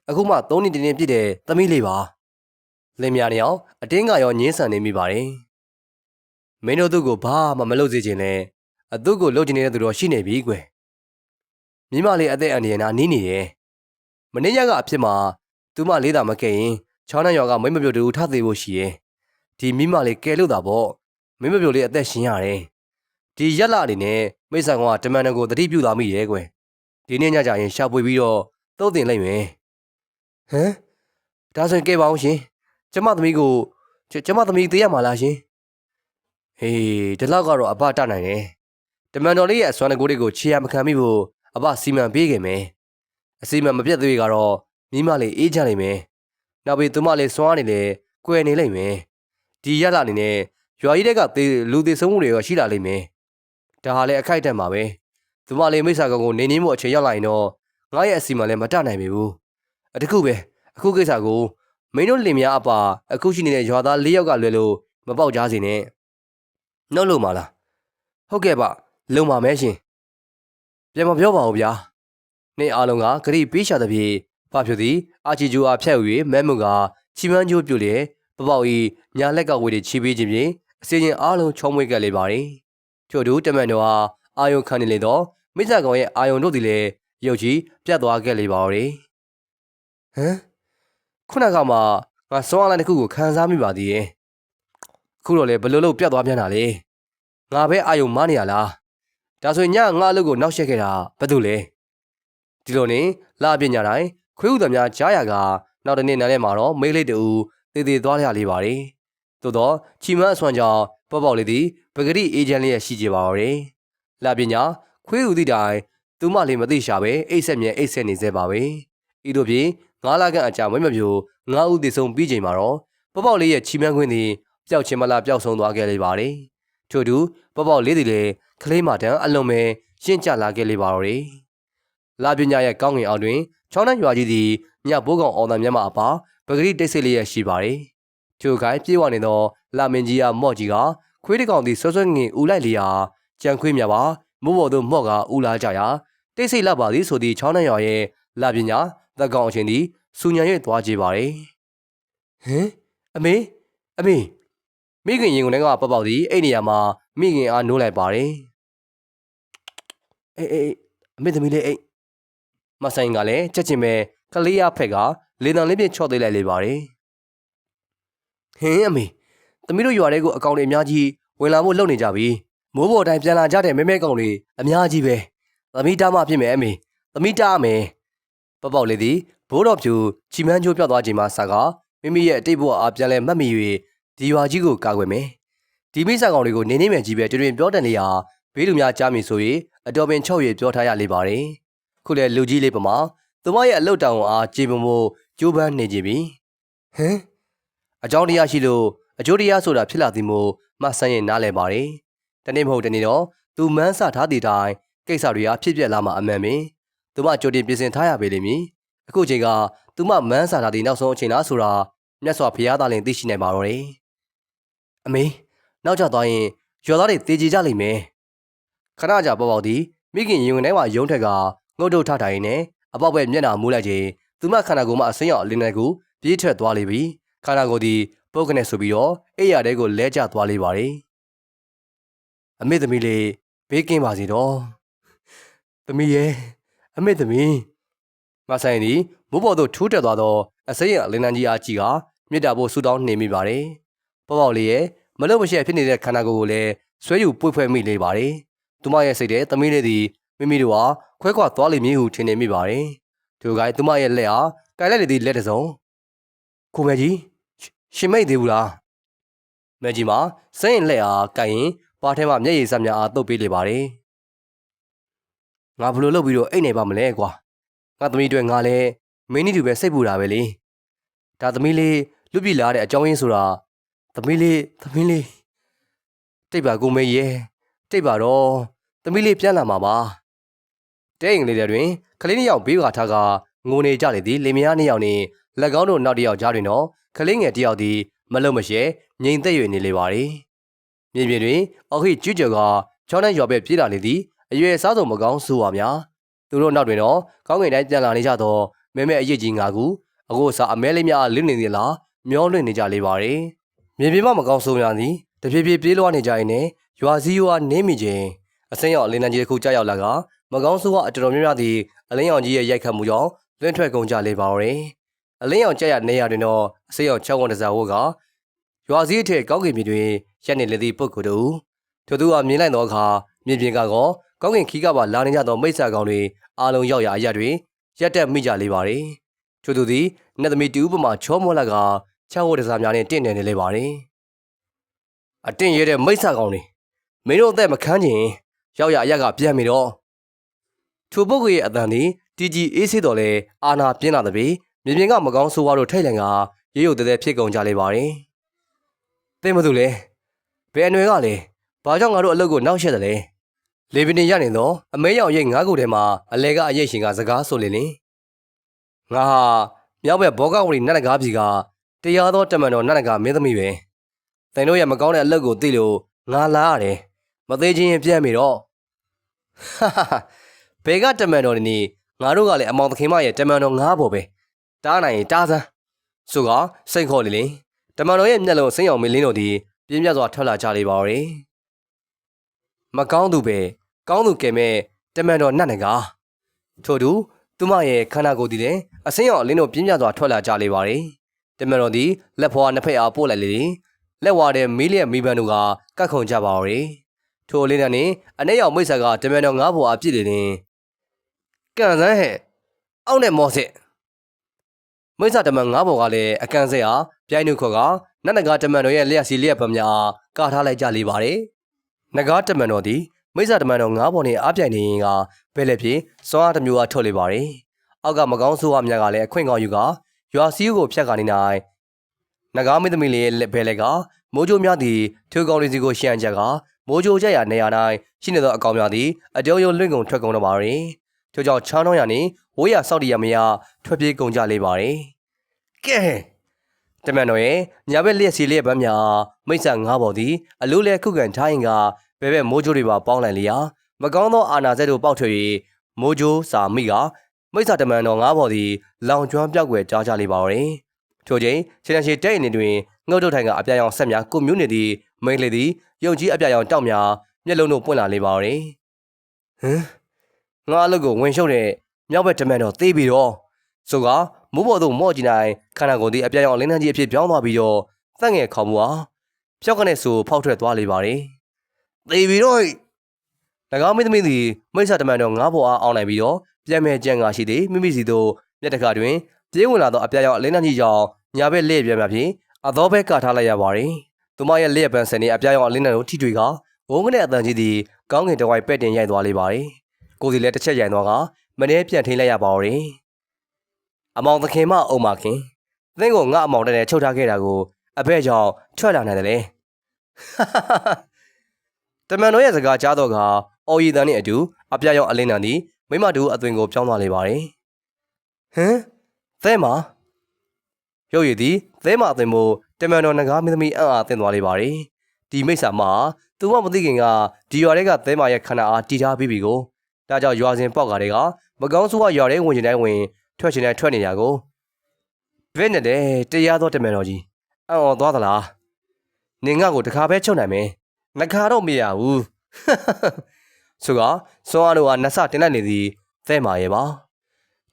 Speaker 1: အခုမှ3နှစ်တင်းပြည့်တဲ့သမီးလေးပါလင်မယားနှစ်ယောက်အတင်းကရောညင်းဆန်နေမိပါတယ်မင်းတို့သူ့ကိုဘာမှမလုပ်စေချင်လဲအသူ့ကိုလုပ်ချင်နေတဲ့သူတော့ရှိနေပြီကွယ်မိမလေးအသက်အန္တရာယ်နာနီးနေတယ်မနေ့ညကအဖြစ်မှာသူမလေးသာမကဲရင်ချောင်းနှံရွာကမိမပြိုတူထသေးဖို့ရှိရဲ့ဒီမိမလေးကဲလို့တာပေါ့မိမပြိုလေးအသက်ရှင်ရတယ်ဒီရက်လာအနေနဲ့မိစ္ဆာကောင်ကတမန်တော်ကိုတတိပြုသွားမိရဲ့ကွယ်ဒီနေ့ညကျရင်ရှာဖွေပြီးတော့သုတ်တင်လိုက်မယ်ဟမ်ဒါဆိုရင်ကဲပါအောင်ရှင်ကျမသမီးကိုကျမသမီးသေးရမှာလားရှင်ဟေးဒီလောက်ကတော့အဘတနိုင်တယ်တမန်တော်လေးရဲ့အစွမ်းတကူတွေကိုခြေရမခံမိဖို့အဘစီမံပေးခဲ့မယ်အစီမံမပြတ်သေးကတော့မိမလေးအေးချနိုင်မယ်နောက်ပြီးသူမလေးစွမ်းနေလေကွယ်နေလိမ့်မယ်ဒီရက်လာအနေနဲ့ရွာကြီးတဲ့ကလူသေးဆုံးမှုတွေရောရှိလာလိမ့်မယ်ဒါဟာလည်းအခိုက်အတန့်ပါပဲသူမလေးမိစ္ဆာကောင်ကိုနေနေမှုအချိန်ရောက်လာရင်တော့ငါရဲ့အစီမံလည်းမတနိုင်ပြီဘူးတခုပဲအခုကိစ္စကိုမင်းတို့လင်မယားအပါအခုရှိနေတဲ့ရွာသား၄ယောက်ကလွယ်လို့မပေါက်ကြစေနဲ့နှုတ်လို့မလားဟုတ်ကဲ့ပါလုံပါမယ်ရှင်ပြန်မပြောပါဘူးဗျာနေ့အားလုံးကဂရိပေးရှာသဖြင့်ဘာဖြစ်သည်အာချီဂျူအားဖြတ်၍မဲမုံကချီမန်းကျိုးပြုတ်လေပပေါဤညာလက်ကဝေးတွေချီပေးခြင်းဖြင့်အစင်းချင်းအားလုံးချုံမွေးကလေးပါသည်ထို့သူတမန်တော်ဟာအာယုံခံနေလေတော့မိစ္ဆာကောင်ရဲ့အာယုံတို့သည်လည်းရုပ်ကြီးပြတ်သွားခဲ့လေပါသည်ဟမ်ခုနကမှငါစွမ်းအားလိုက်တစ်ခုကိုခံစားမိပါသေးရဲ့အခုတော့လေဘလို့လို့ပြတ်သွားပြန်တာလေငါပဲအာယုံမနေရလားဒါဆိုရင်ညငါအလုပ်ကိုနောက်ဆက်ခဲ့တာဘာလို့လဲဒီလိုနေလာပညာတိုင်းခွေးဥသမများကြားရကနောက်တနေ့နားထဲမှာတော့မိလေးတူတည်တည်သွားရလေပါတယ်သို့တော့ချီမန်းအစွမ်းကြောင့်ပေါ့လေးသည်ပဂရိအေဂျင့်လေးရရှိကြပါတော့လာပညာခွေးဥသည့်တိုင်သူမလေးမသိရှာပဲအိတ်ဆက်မြဲအိတ်ဆက်နေသေးပါပဲဤတို့ဖြင့်9လခန့်အကြာမွေးမပြို9ဦးတည်ဆုံးပြီးချိန်မှာတော့ပေါ့လေးရဲ့ချီမန်းခွင်းသည်ပျောက်ချင်းမလားပျောက်ဆုံးသွားခဲ့လေပါတယ်ထို့သူပေါ့လေးသည်လည်းကလေးမတန်းအလုံးမဲ့ရှင်းကြလာခဲ့လေပါတော့လာပညာရဲ့ကောင်းငင်အောင်တွင်ချောင်းနှံရွာကြီးသည်ညဘိုးကောင်အောင်သားမြတ်မအပါပဂရိတိတ်ဆိတ်လေးရရှိပါတယ်ထိုခိုင်ပြေးဝနေသောလာမင်းကြီးကမော့ကြီးကခွေးတကောင်သည်ဆွဆွငင်ဦးလိုက်လျာကြံခွေးမြပါမိုးပေါ်သို့မော့ကဦးလာကြရာတိတ်ဆိတ်လာပါသည်ဆိုသည့်ချောင်းနှံရွာရဲ့လာပညာသက်ကောင်အချင်းသည်စူညံ၍သွားကြပါတယ်ဟင်အမေမိခင်ရင်ကုန်ထဲကပေါက်သည်အဲ့နေရာမှာမိခင်အားနိုးလိုက်ပါတယ်အေးအမေသမီးလေးအိတ်မဆိုင်ကလည်းချက်ချင်းပဲကလေးရဖက်ကလေတံလေးပြချော့သေးလိုက်လေပါတယ်ဟင်းအမေသမီးတို့ရွာထဲကိုအကောင်တွေအများကြီးဝင်လာဖို့လုပ်နေကြပြီမိုးပေါ်တိုင်းပြန်လာကြတဲ့မဲမဲကောင်တွေအများကြီးပဲသမီးတားမှဖြစ်မယ်အမေသမီးတားမယ်ပေါ့လေးသည်ဘိုးတော်ဖြူချီမန်းချိုးပြောက်သွားချိန်မှာစကားမိမိရဲ့အတိတ်ဘဝအားပြန်လဲမှတ်မိ၍ဒီရွာကြီးကိုကာကွယ်မယ်ဒီမိစ္ဆာကောင်တွေကိုနေနေမြန်ကြီးပဲတွင်ပြောတန်နေရဘေးလူများကြားမိဆို၍အတော်ပင်ချုပ်၍ပြောထားရလေပါတယ်ခုလေလူကြီးလေးပမာသူမရဲ့အလုတ်တောင်အားကြေပုံမို့ကျိုးပန်းနေကြပြီဟမ်အကြောင်းတရားရှိလို့အကျိုးတရားဆိုတာဖြစ်လာသည်မို့မဆန်းရင်နားလဲပါတယ်တနေ့မဟုတ်တနေ့တော့သူမန်းဆထားသည့်တိုင်ကိစ္စတွေအားဖြစ်ပြက်လာမှအမှန်ပင်သူမကြိုတင်ပြင်ဆင်ထားရပေလိမ့်မည်အခုချိန်ကသူမမန်းဆထားသည့်နောက်ဆုံးအချိန်လားဆိုတာမြတ်စွာဘုရားသားလည်းသိရှိနိုင်ပါတော့တယ်အမေနောက်ကျသွားရင်ရွာသားတွေတေးကြကြလိမ့်မယ်ခဏကြာပေါ့သည်မိခင်ရင်ဝင်ထဲမှာယုံထက်ကငုတ်တုတ်ထထိုင်နေအပေါက်ပဲမျက်နှာမူးလိုက်ချိန်သူမခန္ဓာကိုယ်မှာအစိမ်းရောင်အလင်းနဲ့ကိုပြေးထွက်သွားလေပြီခန္ဓာကိုယ်သည်ပုတ်ကနေဆိုပြီးတော့အိယာတဲကိုလဲကျသွားလေပါတယ်အမေသမီးလေးဘေးကင်းပါစေတော့သမီးရဲ့အမေသမီးမဆိုင်သည်မိုးပေါ်သို့ထိုးတက်သွားသောအစိမ်းရောင်အလင်းနှန်းကြီးအားကြည့်ကမြစ်တာဖို့ဆူတောင်းနေမိပါတယ်ပေါ့လေးရဲ့မလို့မရှက်ဖြစ်နေတဲ့ခန္ဓာကိုယ်ကိုလည်းဆွဲယူပွေ့ဖွဲ့မိလေပါတယ်သူမရဲ့စိတ်ထဲသမီးလေးသည်မိမိတို့ဟာခွဲခွာသွားလိမ့်မည်ဟုထင်နေမိပါတယ်။သူကသူမရဲ့လက်ဟာကိုင်လိုက်လေသည့်လက်တစ်စုံကိုမဲကြီးရှင်မိတ်သေးဘူးလား မဲကြီးမှာစိတ်ရင်လက်အားကိုင်ရင်ပါထဲမှာမျက်ရည်စများအားတုပ်ပေးလေပါတယ်ငါဘလို့လုပ်ပြီးတော့အိတ်နေပါမလဲကွာငါသမီးတွေငါလည်းမင်းနီတူပဲစိတ်ပူတာပဲလေဒါသမီးလေးလွတ်ပြေးလာတဲ့အကြောင်းရင်းဆိုတာသမီးလေးတိတ်ပါကိုမေရဲ့တိတ်ပါတော့သမီးလေးပြန်လာမှာပါတဲ့ရင်လေးတွေတွင်ကလေးနှစ်ယောက်ဘေးကထားကငိုနေကြလေသည်လင်မယားနှစ်ယောက်နှင့်လက်ကောင်းတို့နောက်တစ်ယောက်ကြားတွင်တော့ကလေးငယ်တစ်ယောက်သည်မလုံမရှဲငြိမ်သက်၍နေလေပါသည်မြေပြင်တွင်အော်ဟိကျွကျော်ကချောင်းတန်းရွာပဲပြေးလာလေသည်အရွယ်စားစုံမကောင်းဆိုးပါများသူတို့နောက်တွင်တော့ကောင်းကင်တိုင်းပြန်လာနေကြတော့မဲမဲအရေးကြီးငါကူအခုစားအမဲလေးများလင်းနေသည်လားမျောလွင့်နေကြလေပါသည်မြေပြင်မှာမကောင်းဆိုးများသည်တဖြည်းဖြည်းပြေးလွှားနေကြရင်ရွာစည်းရွာနင်းမိခြင်းအစိမ်းရောက်အလင်းတန်းကြီးတစ်ခုကြားရောက်လာကမကောင်းဆိုးကအတော်များများသည်အလင်းရောင်ကြီးရဲ့ရိုက်ခတ်မှုကြောင့်လွင့်ထွက်ကုန်ကြလေပါသည်အလင်းရောင်ကြက်ရနေရတွင်တော့အစိမ်းရောင်ချောင်းဝန်တစားဝတ်ကရွာစည်းထက်ကောင်းကင်မြေတွင်ရက်နေလေသည့်ပုဂ္ဂိုလ်တို့ထိုသူကမြင်လိုက်သောအခါမြေပြင်ကကောကောင်းကင်ခီးကပါလာနေကြသောမိစ္ဆာကောင်တွေအားလုံးရောက်ရာအရာတွင်ရက်တက်မိကြလေပါသည်ထိုသူသည်နတ်သမီးတူဥပမာချောမောလကချောင်းဝတ်တစားများနှင့်တင့်တယ်နေလေပါသည်အတင့်ရဲတဲ့မိစ္ဆာကောင်တွေမင်းတို့အသက်မခန်းချင်ရောက်ရအရက်ကပြန်ပြီတော့ထိုပုဂ္ဂိုလ်ရဲ့အတန်သည်တီကြီးအေးဆေးတော်လဲအာနာပြင်းလာသည်ပေမြေပြင်ကမကောင်းဆိုးဝါးတို့ထိတ်လန့်ကရေရုပ်တဲဖြစ်ကုန်ကြလေပါသည်သိမသူလဲဘယ်အနွယ်ကလဲဘာကြောင့်ငါတို့အလုပ်ကိုနောက်ရှက်တယ်လဲလေပင်ရနေတော့အမဲရောင်ရိတ်ငါးခုထဲမှာအလဲကအရေးရှင်ကစကားဆိုလေလေငါဟာမြောက်ဘက်ဘောကဝရီနတ်နဂါးပြည်ကတရားသောတမန်တော်နတ်နဂါးမင်းသမီးပဲသင်တို့ရဲ့မကောင်းတဲ့အလုပ်ကိုသိလို့ငါလာရတယ်မသေးချင်းရင်ပြန်ပြီတော့ဘယ်ကတမန်တော်နေငါတို့ကလည်းအမောင်သခင်မရဲ့တမန်တော်ငါးပေါ်ပဲတားနိုင်ရင်တားစမ်းဆိုကစိတ်ခေါ်လေလေတမန်တော်ရဲ့မျက်လုံးစိမ့်အောင်မင်းလင်းတို့သည်ပြင်းပြစွာထွက်လာကြလေပါတော့မကောင်းသူပဲကောင်းသူကဲမဲ့တမန်တော်နတ်နဂါထို့သူသူမရဲ့ခန္ဓာကိုယ်သည်လည်းအစင်းအောင်အလင်းတို့ပြင်းပြစွာထွက်လာကြလေပါတယ်တမန်တော်သည်လက်ဖွာနှစ်ဖက်အားပို့လိုက်လေလက်ဝါတဲ့မီးလျက်မီးပန်းတို့ကကတ်ခုံကြပါတော့ထိုအလင်းနဲ့အ내ရောက်မိတ်ဆာကတမန်တော်ငါးပေါ်အားပြစ်လေရင်ကန်စမ်းဟဲ့အောက်နဲ့မော်စစ်မိတ်ဆာတမန်ငါးပေါ်ကလည်းအကန်စဲအားပြိုင်နှုတ်ခေါ်ကနတ်နဂါတမန်တော်ရဲ့လျှက်စီလျှက်ပံများကာထားလိုက်ကြလေပါတယ်နဂါတမန်တော်သည်မိစ္ဆာတမန်တော်ငါးပေါ်နှင့်အားပြိုင်နေရင်ကဘဲလက်ဖြင့်စွမ်းအားတစ်မျိုးအားထုတ်လေပါတယ်အောက်ကမကောင်းဆိုးအားများကလည်းအခွင့်ကောင်းယူကရွာစည်းကိုဖြတ်ကနေနိုင်နဂါမင်းသမီးလေးဘဲလက်ကမိုးကြိုးများသည်ထိုကောင်လေးစီကိုရှံချက်ကမိုးကြိုးကြရနေရ၌ရှိနေသောအကောင်များသည်အတုံးယုံလွင့်ကုန်ထွက်ကုန်တော့ပါရင်ထိုကြောင့်ချောင်းတော်ရနှင့်ဝေးရစောက်တရမရထွက်ပြေးကုန်ကြလေပါတယ်ကဲတမန်တော်ရဲ့ညာဘက်လျက်စီလျက်ပန်းများမိစ္ဆာငါးပေါ်သည်အလိုလဲခုခံထားရင်ကဘဲဘဲမိုးကြိုးတွေပါပေါင်းလိုက်လျာမကောင်းသောအာနာစက်တို့ပေါက်ထွက်၍မိုးကြိုးစာမိကမိစ္ဆာတမန်တော်ငါးပေါ်သည်လောင်ကျွမ်းပြောက်ွယ်ကြားကြလေပါရင်ထို့ချိန်ခြေတံချေတဲ့အနေတွင်ငုတ်တုတ်ထိုင်ကအပြာရောင်ဆက်များကိုမျိုးနေသည်မိန်လေသည်ယုံကြည်အပြာရောင်တောက်များမျက်လုံးတို့ပွင့်လာလေပါရင်ဟမ်ငါအလုပ်ကိုဝင်ရှုပ်တဲ့မြောက်ဘက်တမန်တော်သေးပြီတော့ဆိုကမိုးပေါ်သို့မော့ကြည့်နိုင်ခန္ဓာကိုယ်သည်အပြာရောင်လင်းနှန်းကြီးအဖြစ်ပြောင်းသွားပြီးတော့သက်ငယ်ခေါ်မှုဟာဖြောက်ကနေဆိုဖောက်ထွက်သွားလေပါရင်သေပြီတော့၎င်းမင်းသမီးသည်မိစ္ဆာတမန်တော်ငါးပေါ်အားအောင်နိုင်ပြီးတော့ပြန်မဲ့ကြံငါရှိသည်မိမိစီသို့မျက်တခါတွင်ပြေးဝင်လာသောအပြာရောင်အလင်းနှန်းကြီးကြောင့်ညာဘက်လက်ပြန်များဖြင့်အသောဘက်ကထားလိုက်ရပါရင်သူမရဲ့လက်ပံစံနှင့်အပြာရောင်အလင်းနှန်းတို့ထိတွေ့ကဝုန်းကနေအတန်ကြီးသည်ကောင်းကင်တဝိုက်ပဲ့တင်ရိုက်သွားလေပါရင်ကိုယ်စီလည်းတစ်ချက်ရိုင်သွားကမနှဲပြန်ထိန်လိုက်ရပါရင်အမောင်သခင်မအုံမခင်သင်ကိုငါအမောင်တဲ့ချုပ်ထားခဲ့တာကိုအဘဲကြောင့်ထွက်လာနိုင်တယ်လေတမန်တော်ရဲ့စကားကြားတော့ကအော်ရီတန်နှင့်အတူအပြာရောင်အလင်းနှန်းသည်မိမတူအသွင်ကိုပြောင်းသွားလေပါရင်ဟမ်သဲမရုပ်ရည်သည်သဲမအသွင်မို့တမန်တော်ငကားမင်းသမီးအံ့အားသင့်သွားလေပါရင်ဒီမိစ္ဆာမသူမမသိခင်ကဒီရွာတွေကသဲမရဲ့ခန္ဓာအားတည်ထားပြီးပြီကိုဒါကြောင့်ရွာစဉ်ပေါက်ကတွေကမကောင်းဆိုးကရွာထဲဝင်ချင်တိုင်းဝင်ထွက်ချင်တိုင်းထွက်နေရကိုဘယ်နဲ့တဲ့တရားသောတမန်တော်ကြီးအံ့ဩသွားသလားနင်ငါ့ကိုတခါပဲချုပ်နိုင်မယ်ငခါတော့မရဘူးဆိုကစွန်အားတို့ကနဆတင်လိုက်နေသည်သဲမာရဲ့ပါ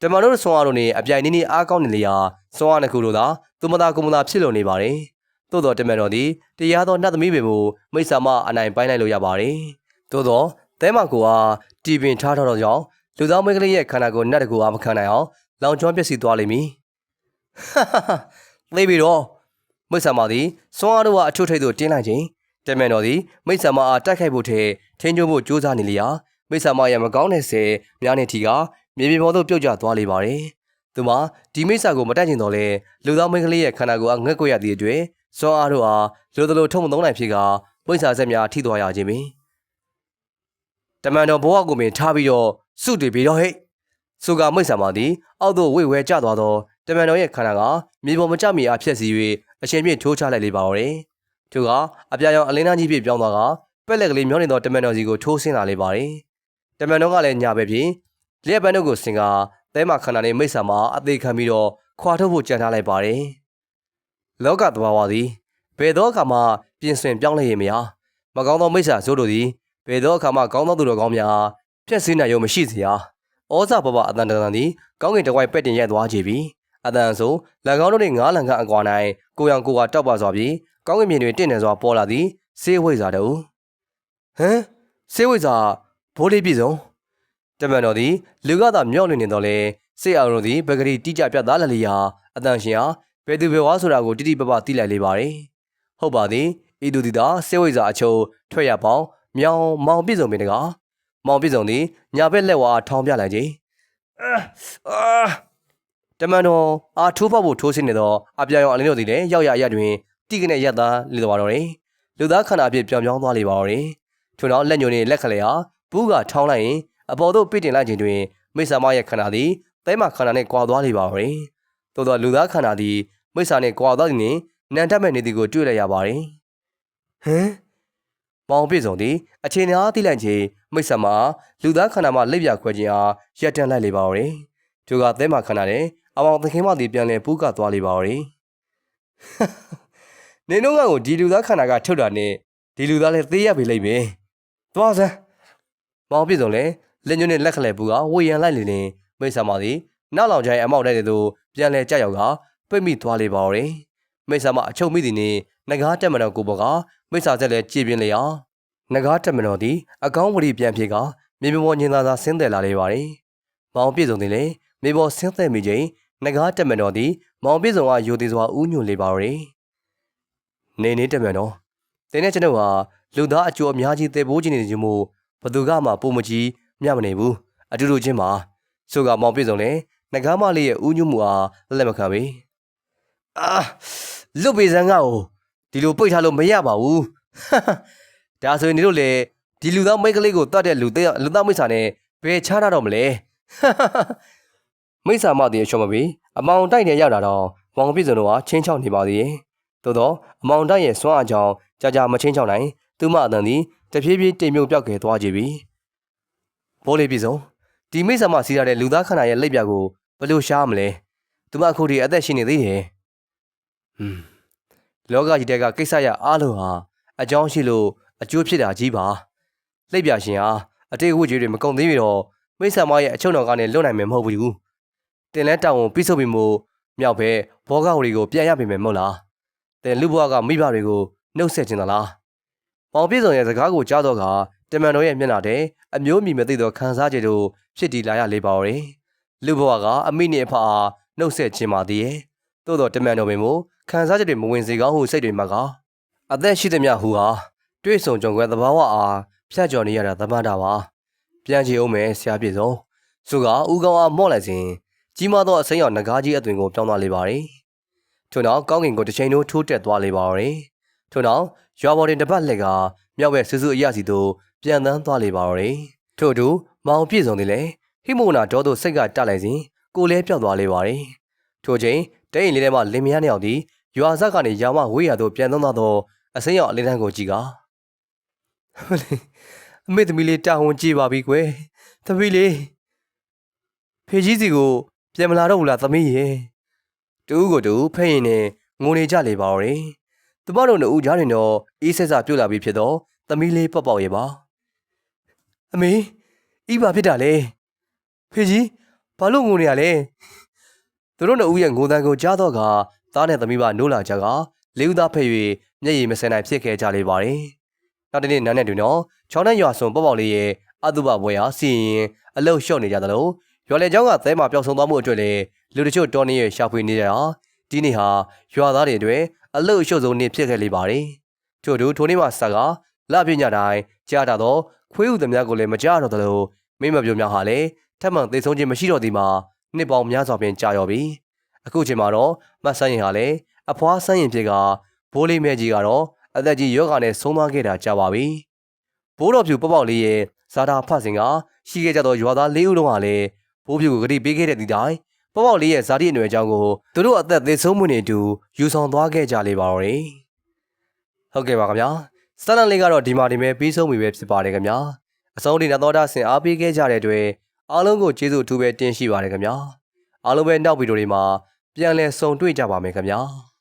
Speaker 1: တမန်တို့စွန်အားတို့နေအပြိုင်နည်းနည်းအားကောင်းနေလေရာစွန်အားတစ်ခုတို့သာသူမသားကိုမသားဖြစ်လုံနေပါတယ်သို့တော်တမန်တော်သည်တရားသောနတ်သမီးပင်ကိုမိစ္ဆာမအနိုင်ပိုင်းလိုက်လို့ရပါတယ်သို့တော်သဲမာကိုကတီပင်ထားတော့ကြောင့်လူသားမွေးကလေးရဲ့ခန္ဓာကိုနတ်တကူအားမခံနိုင်အောင်လောင်ကျွမ်းပျက်စီးသွားလိမ့်မည်သိပြီတော့ မိတ်ဆာမသည်စွမ်းအားတို့ကအထုထိပ်သို့တင်းလိုက်ခြင်းတမန်တော်သည်မိတ်ဆာမအားတိုက်ခိုက်ဖို့ထဲထင်းကျိုးဖို့ကြိုးစားနေလျာမိတ်ဆာမရဲ့မကောင်းတဲ့ဆယ်များနေထီကမြေပြင်ပေါ်သို့ပြုတ်ကျသွားလေပါတယ်။သူမှာဒီမိတ်ဆာကိုမတိုက်ချင်တော့လဲလူသားမိန်းကလေးရဲ့ခန္ဓာကိုယ်အားငှက်ကွက်ရသည့်အတွက်စွမ်းအားတို့အားလိုသလိုထုံမသုံးနိုင်ဖြစ်ကမိတ်ဆာဆက်များထိသွားရခြင်းပင်တမန်တော်ဘဝကိုပင်ထားပြီးတော့စုတည်ပြီးတော့ဟဲ့ဆိုကမိတ်ဆာမသည်အောက်သို့ဝိဝဲကျသွားသောတမန်တော်ရဲ့ခန္ဓာကမြေပေါ်မကျမီအားဖြက်စီ၍အရှင်ပြည့်ထိုးချလိုက်လေပါတော့တယ်။သူကအပြာရောင်အလင်းသားကြီးပြည့်ပြောင်းသွားကပက်လက်ကလေးမျောနေသောတမန်တော်စီကိုထိုးဆင်းလာလေပါတယ်။တမန်တော်ကလည်းညာပဲဖြစ်လျက်ပန်းတို့ကိုဆင်ကသဲမခန္ဓာနဲ့မိတ်ဆာမအသေးခံပြီးတော့ခွာထုတ်ဖို့ကြံထားလိုက်ပါတယ်။လောကသဘာဝသည်ဘယ်သောအခါမှပြင်ဆင်ပြောင်းလဲရမည်မကောင်းသောမိတ်ဆာဇိုးတို့သည်ဘယ်သောအခါမှကောင်းသောသူတော်ကောင်းများဖြက်စည်းနိုင်ရုံမရှိစေရ။ဩဇာဘဘအတန်တန်သည်ကောင်းကင်တဝိုက်ပက်တင်ရက်သွားကြပြီ။အတန်ဆိုလန်ကောင်းတို့နှင့်ငါးလန်ကအကွာ၌ကိုရောင်ကိုကတောက်ပါစွာပြီးကောင်းကင်မြေတွင်တင့်နေစွာပေါ်လာသည်ဆေးဝိဇ္ဇာတို့ဟမ်ဆေးဝိဇ္ဇာဘိုးလေးပြည်စုံတမန်တော်သည်လူကသာမြော့လွင်နေတော့လေစိတ်အောင်တို့သည်ပဂရီတိကျပြတ်သားလာလျာအတန်ရှင်ဟာဘယ်သူဘယ်ဝါဆိုတာကိုတိတိပပသိလိုက်လေပါတယ်ဟုတ်ပါသည်ဤသူသည်သာဆေးဝိဇ္ဇာအချို့ထွက်ရပေါင်းမြောင်မောင်ပြည်စုံပင်တကားမောင်ပြည်စုံသည်ညာဘက်လက်ဝါထောင်ပြလိုက်ခြင်းတမန်တော်အားထိုးဖောက်ဖို့ထိုးဆင်းနေသောအပြာရောင်အလင်းတို့သည်လည်းရောက်ရရတွင်တိကနေရက်သားလေသွားတော့တယ်လူသားခန္ဓာအဖြစ်ပြောင်းပြောင်းသွားလေပါတော့တယ်ထို့နောက်လက်ညှိုးနှင့်လက်ခလေဟာဘူးကထောင်းလိုက်ရင်အပေါ်သို့ပြစ်တင်လိုက်ခြင်းတွင်မိစ္ဆာမရဲ့ခန္ဓာသည်သဲမခန္ဓာနှင့်ကွာသွားလေပါတော့တယ်သို့သောလူသားခန္ဓာသည်မိစ္ဆာနှင့်ကွာသွားသည်နှင့်နံတတ်မဲ့နေသည်ကိုတွေ့လိုက်ရပါတယ်ဟမ်မောင်ပြည့်စုံသည်အချိန်အားသိလိုက်ခြင်းမိစ္ဆာမလူသားခန္ဓာမှလက်ပြခွဲခြင်းအားရပ်တန့်လိုက်လေပါတော့တယ်သူကသဲမခန္ဓာနဲ့အမောင်သခင်မသည်ပြန်လည်ပူးကသွားလေပါတော့တယ်နင်တို့ကိုဒီလူသားခန္ဓာကထုတ်တာနဲ့ဒီလူသားလည်းသေးရပြီလိမ့်မယ်သွားစမ်းမောင်ပြည့်စုံလည်းလက်ညှိုးနဲ့လက်ခလဲပူကဝေရန်လိုက်လေလင်မိစ္ဆာမသည်နောက်လောင်ချိုင်းအမောက်တဲ့သူပြန်လည်ကြောက်ရောက်ကပိတ်မိသွားလေပါတော့တယ်မိစ္ဆာမအချုပ်မိသည်နှင့်နဂါးတက်မတော်ကိုပေါ်ကမိစ္ဆာဆက်လည်းကြည်ပြင်းလေအောင်နဂါးတက်မတော်သည်အကောင်းဝရီပြန်ဖြစ်ကမြေပေါ်ညင်သာသာဆင်းသက်လာလေပါတယ်မောင်ပြည့်စုံသည်လည်းမြေပေါ်ဆင်းသက်မိခြင်းနဂါးတက်မတော်သည်မောင်ပြည့်စုံကယိုသေးစွာဥညွှန်လေပါတော့တယ်နေနေတက်မတော်တင်းနဲ့ကျွန်ုပ်ဟာလူသားအကျိုးအများကြီးသေပိုးခြင်းနေခြင်းမို့ဘသူကမှပုံမကြီးမျှမနေဘူးအတူတူချင်းပါဆိုကမောင်ပြည့်စုံလည်းနဂါးမလေးရဲ့ဥညွှန်မှုအားလက်မခံပေလွတ်ပေစံကကိုဒီလိုပိတ်ထားလို့မရပါဘူးဒါဆိုရင်တို့လေဒီလူသားမိတ်ကလေးကိုတတ်တဲ့လူသားမိစ္ဆာနဲ့ဘယ်ချားတာတော့မလဲမိစ္ဆာမတည်ရှော်မပြီးအမောင်တိုက်နေရောက်လာတော့မောင်ပြည့်စုံတို့ဟာချင်းချောက်နေပါသေးတယ်သို့တော့အမောင်တိုက်ရဲ့စွမ်းအားကြောင့်ကြာမချင်းချောက်နိုင်သူမအတန်သည်တဖြည်းဖြည်းတိမ်မြုပ်ပြောက်ခဲ့သွားကြပြီဘိုးလေးပြည့်စုံဒီမိစ္ဆာမစီးရတဲ့လူသားခန္ဓာရဲ့လက်ပြကိုဘယ်လိုရှားမလဲသူမအခုထိအသက်ရှင်နေသေးတယ်လောကကြီးတဲ့ကကိစ္စရအားလုံးဟာအကြောင်းရှိလို့အကျိုးဖြစ်တာကြီးပါလက်ပြရှင်ဟာအတိတ်ဝိကြီးတွေမကုန်သေးပြီတော့မိစ္ဆာမရဲ့အချုံတော်ကနေလွတ်နိုင်မယ်မဟုတ်ဘူးတင်လဲတောင်းပြီးဆုပ်ပြီးမို့မြောက်ပဲဘောဂဝရီကိုပြန်ရပြီမယ်မဟုတ်လားတင်လူဘွားကမိဘတွေကိုနှုတ်ဆက်ခြင်းသလားမောင်ပြည့်စုံရဲ့စကားကိုကြားတော့ကတမန်တော်ရဲ့မျက်နှာထဲအမျိုးမြည်မသိသောခံစားချက်တို့ဖြစ်တည်လာရလေပါတော့တယ်လူဘွားကအမိနဲ့အဖအားနှုတ်ဆက်ခြင်းပါသေးရဲ့သို့တော့တမန်တော်ပင်မို့ခံစားချက်တွေမဝင်စေကောင်းဟုစိတ်တွေမှာကအသက်ရှိသမျှဟူဟာတွေ့ဆုံကြုံကွယ်သဘာဝအားဖြတ်ကျော်နေရတာသမတာပါပြန်ကြည့်အောင်မယ်ဆရာပြည့်စုံသူကဦးကောင်းအားမော့လိုက်စဉ်ကြီးမားသောအစိမ်းရောင်နဂါးကြီးအသွင်ကိုပြောင်းသွားလေပါတယ်ထို့နောက်ကောင်းကင်ကိုတစ်ချိန်လုံးထိုးတက်သွားလေပါတော့ထို့နောက်ရွာပေါ်တင်တစ်ပတ်လှက်ကမြောက်ဘက်ဆူဆူအရစီသို့ပြန်တန်းသွားလေပါတော့ထို့သူမောင်ပြည့်စုံသည်လည်းဟိမိုနာဒေါ်တို့စိတ်ကတက်လိုက်စဉ်ကိုလဲပြောက်သွားလေပါတယ်ထို့ချိန်တိတ်ရင်လေးထဲမှာလင်မယားနှစ်ယောက်သည်ရွာဆက်ကနေရောင်မဝေးရသို့ပြန်သွားသောအစိမ်းရောင်အလင်းတန်းကိုကြည့်ကအမေသမီးလေးတာဝန်ကြည့်ပါပြီကွယ်သမီးလေးဖေကြီးစီကိုပြန်မလာတော့ဘူးလားသမီးရေတူးကိုတူဖဲ့ရင်နဲ့ငိုနေကြလေပါတော့သူမတို့နှစ်ဦးကြားတွင်တော့အေးဆက်စပြုတ်လာပြီဖြစ်တော့သမီးလေးပေါက်ပေါက်ရဲ့ပါအမေဤပါဖြစ်တာလေဖေကြီးဘာလို့ငိုနေရလဲသူတို့နှစ်ဦးရဲ့ငိုတန်ကိုကြားတော့ကသားနဲ့သမီးပါနိုးလာကြကလေးဦးသားဖဲ့၍မျက်ရည်မစင်နိုင်ဖြစ်ခဲ့ကြလေပါတယ်နောက်တနေ့နန်းနဲ့တွင်တော့ချောင်းနဲ့ရွာစွန်ပေါက်ပေါက်လေးရဲ့အတုပဘွယ်ဟာစီရင်အလုတ်လျှော့နေကြသလိုရွာလေကျောင်းကသဲမှာပျောက်ဆုံးသွားမှုအတွက်လည်းလူတချို့တော်နေရရှာဖွေနေကြတာဒီနေ့ဟာရွာသားတွေအတွက် အလုတ်အရှုပ်ဆုံးနေ့ဖြစ်ခဲ့လေပါတယ်။ထို့သူထိုနေ့မှဆက်ကလပြည့်ညတိုင်းကြားတာတော့ခွေးဥသမျှကိုလည်းမကြားတော့သလိုမိမပြိုများဟာလည်းထပ်မံသေဆုံးခြင်းမရှိတော့သည်မှာနှစ်ပေါင်းများစွာပင်ကြာရောပြီ။အခုချိန်မှာတော့မတ်ဆန်းရင်ဟာလည်းအဖွားဆန်းရင်ဖြစ်ကဘိုးလေးမဲကြီးကတော့အသက်ကြီးယောဂါနဲ့ဆုံးသွားခဲ့တာကြာပါပြီ။ဘိုးတော်ဖြူပေါက်ပေါက်လေးရဲ့ဇာတာဖဆင်ကရှိခဲ့ကြသောရွာသား၄ဦးလုံးဟာလည်းဘိုးဖြူကိုဂတိပေးခဲ့တဲ့ဒီတိုင်းပေါက်ပေါက်လေးရဲ့ဇာတိအနွယ်အကြောင်းကိုသူတို့အသက်သေဆုံးမှုနဲ့အတူယူဆောင်သွားခဲ့ကြလေပါတော့တယ်။ဟုတ်ကဲ့ပါခင်ဗျာ။စတန်လေးကတော့ဒီမှာဒီမဲ့ပြီးဆုံးပြီပဲဖြစ်ပါတယ်ခင်ဗျာ။အဆုံးထိနောက်တော့ဆင်အားပေးခဲ့ကြတဲ့အတွက်အားလုံးကိုကျေးဇူးအထူးပဲတင်ရှိပါတယ်ခင်ဗျာ။အားလုံးပဲနောက်ဗီဒီယိုတွေမှာပြန်လည်ဆုံတွေ့ကြပါမယ်ခင်ဗျာ။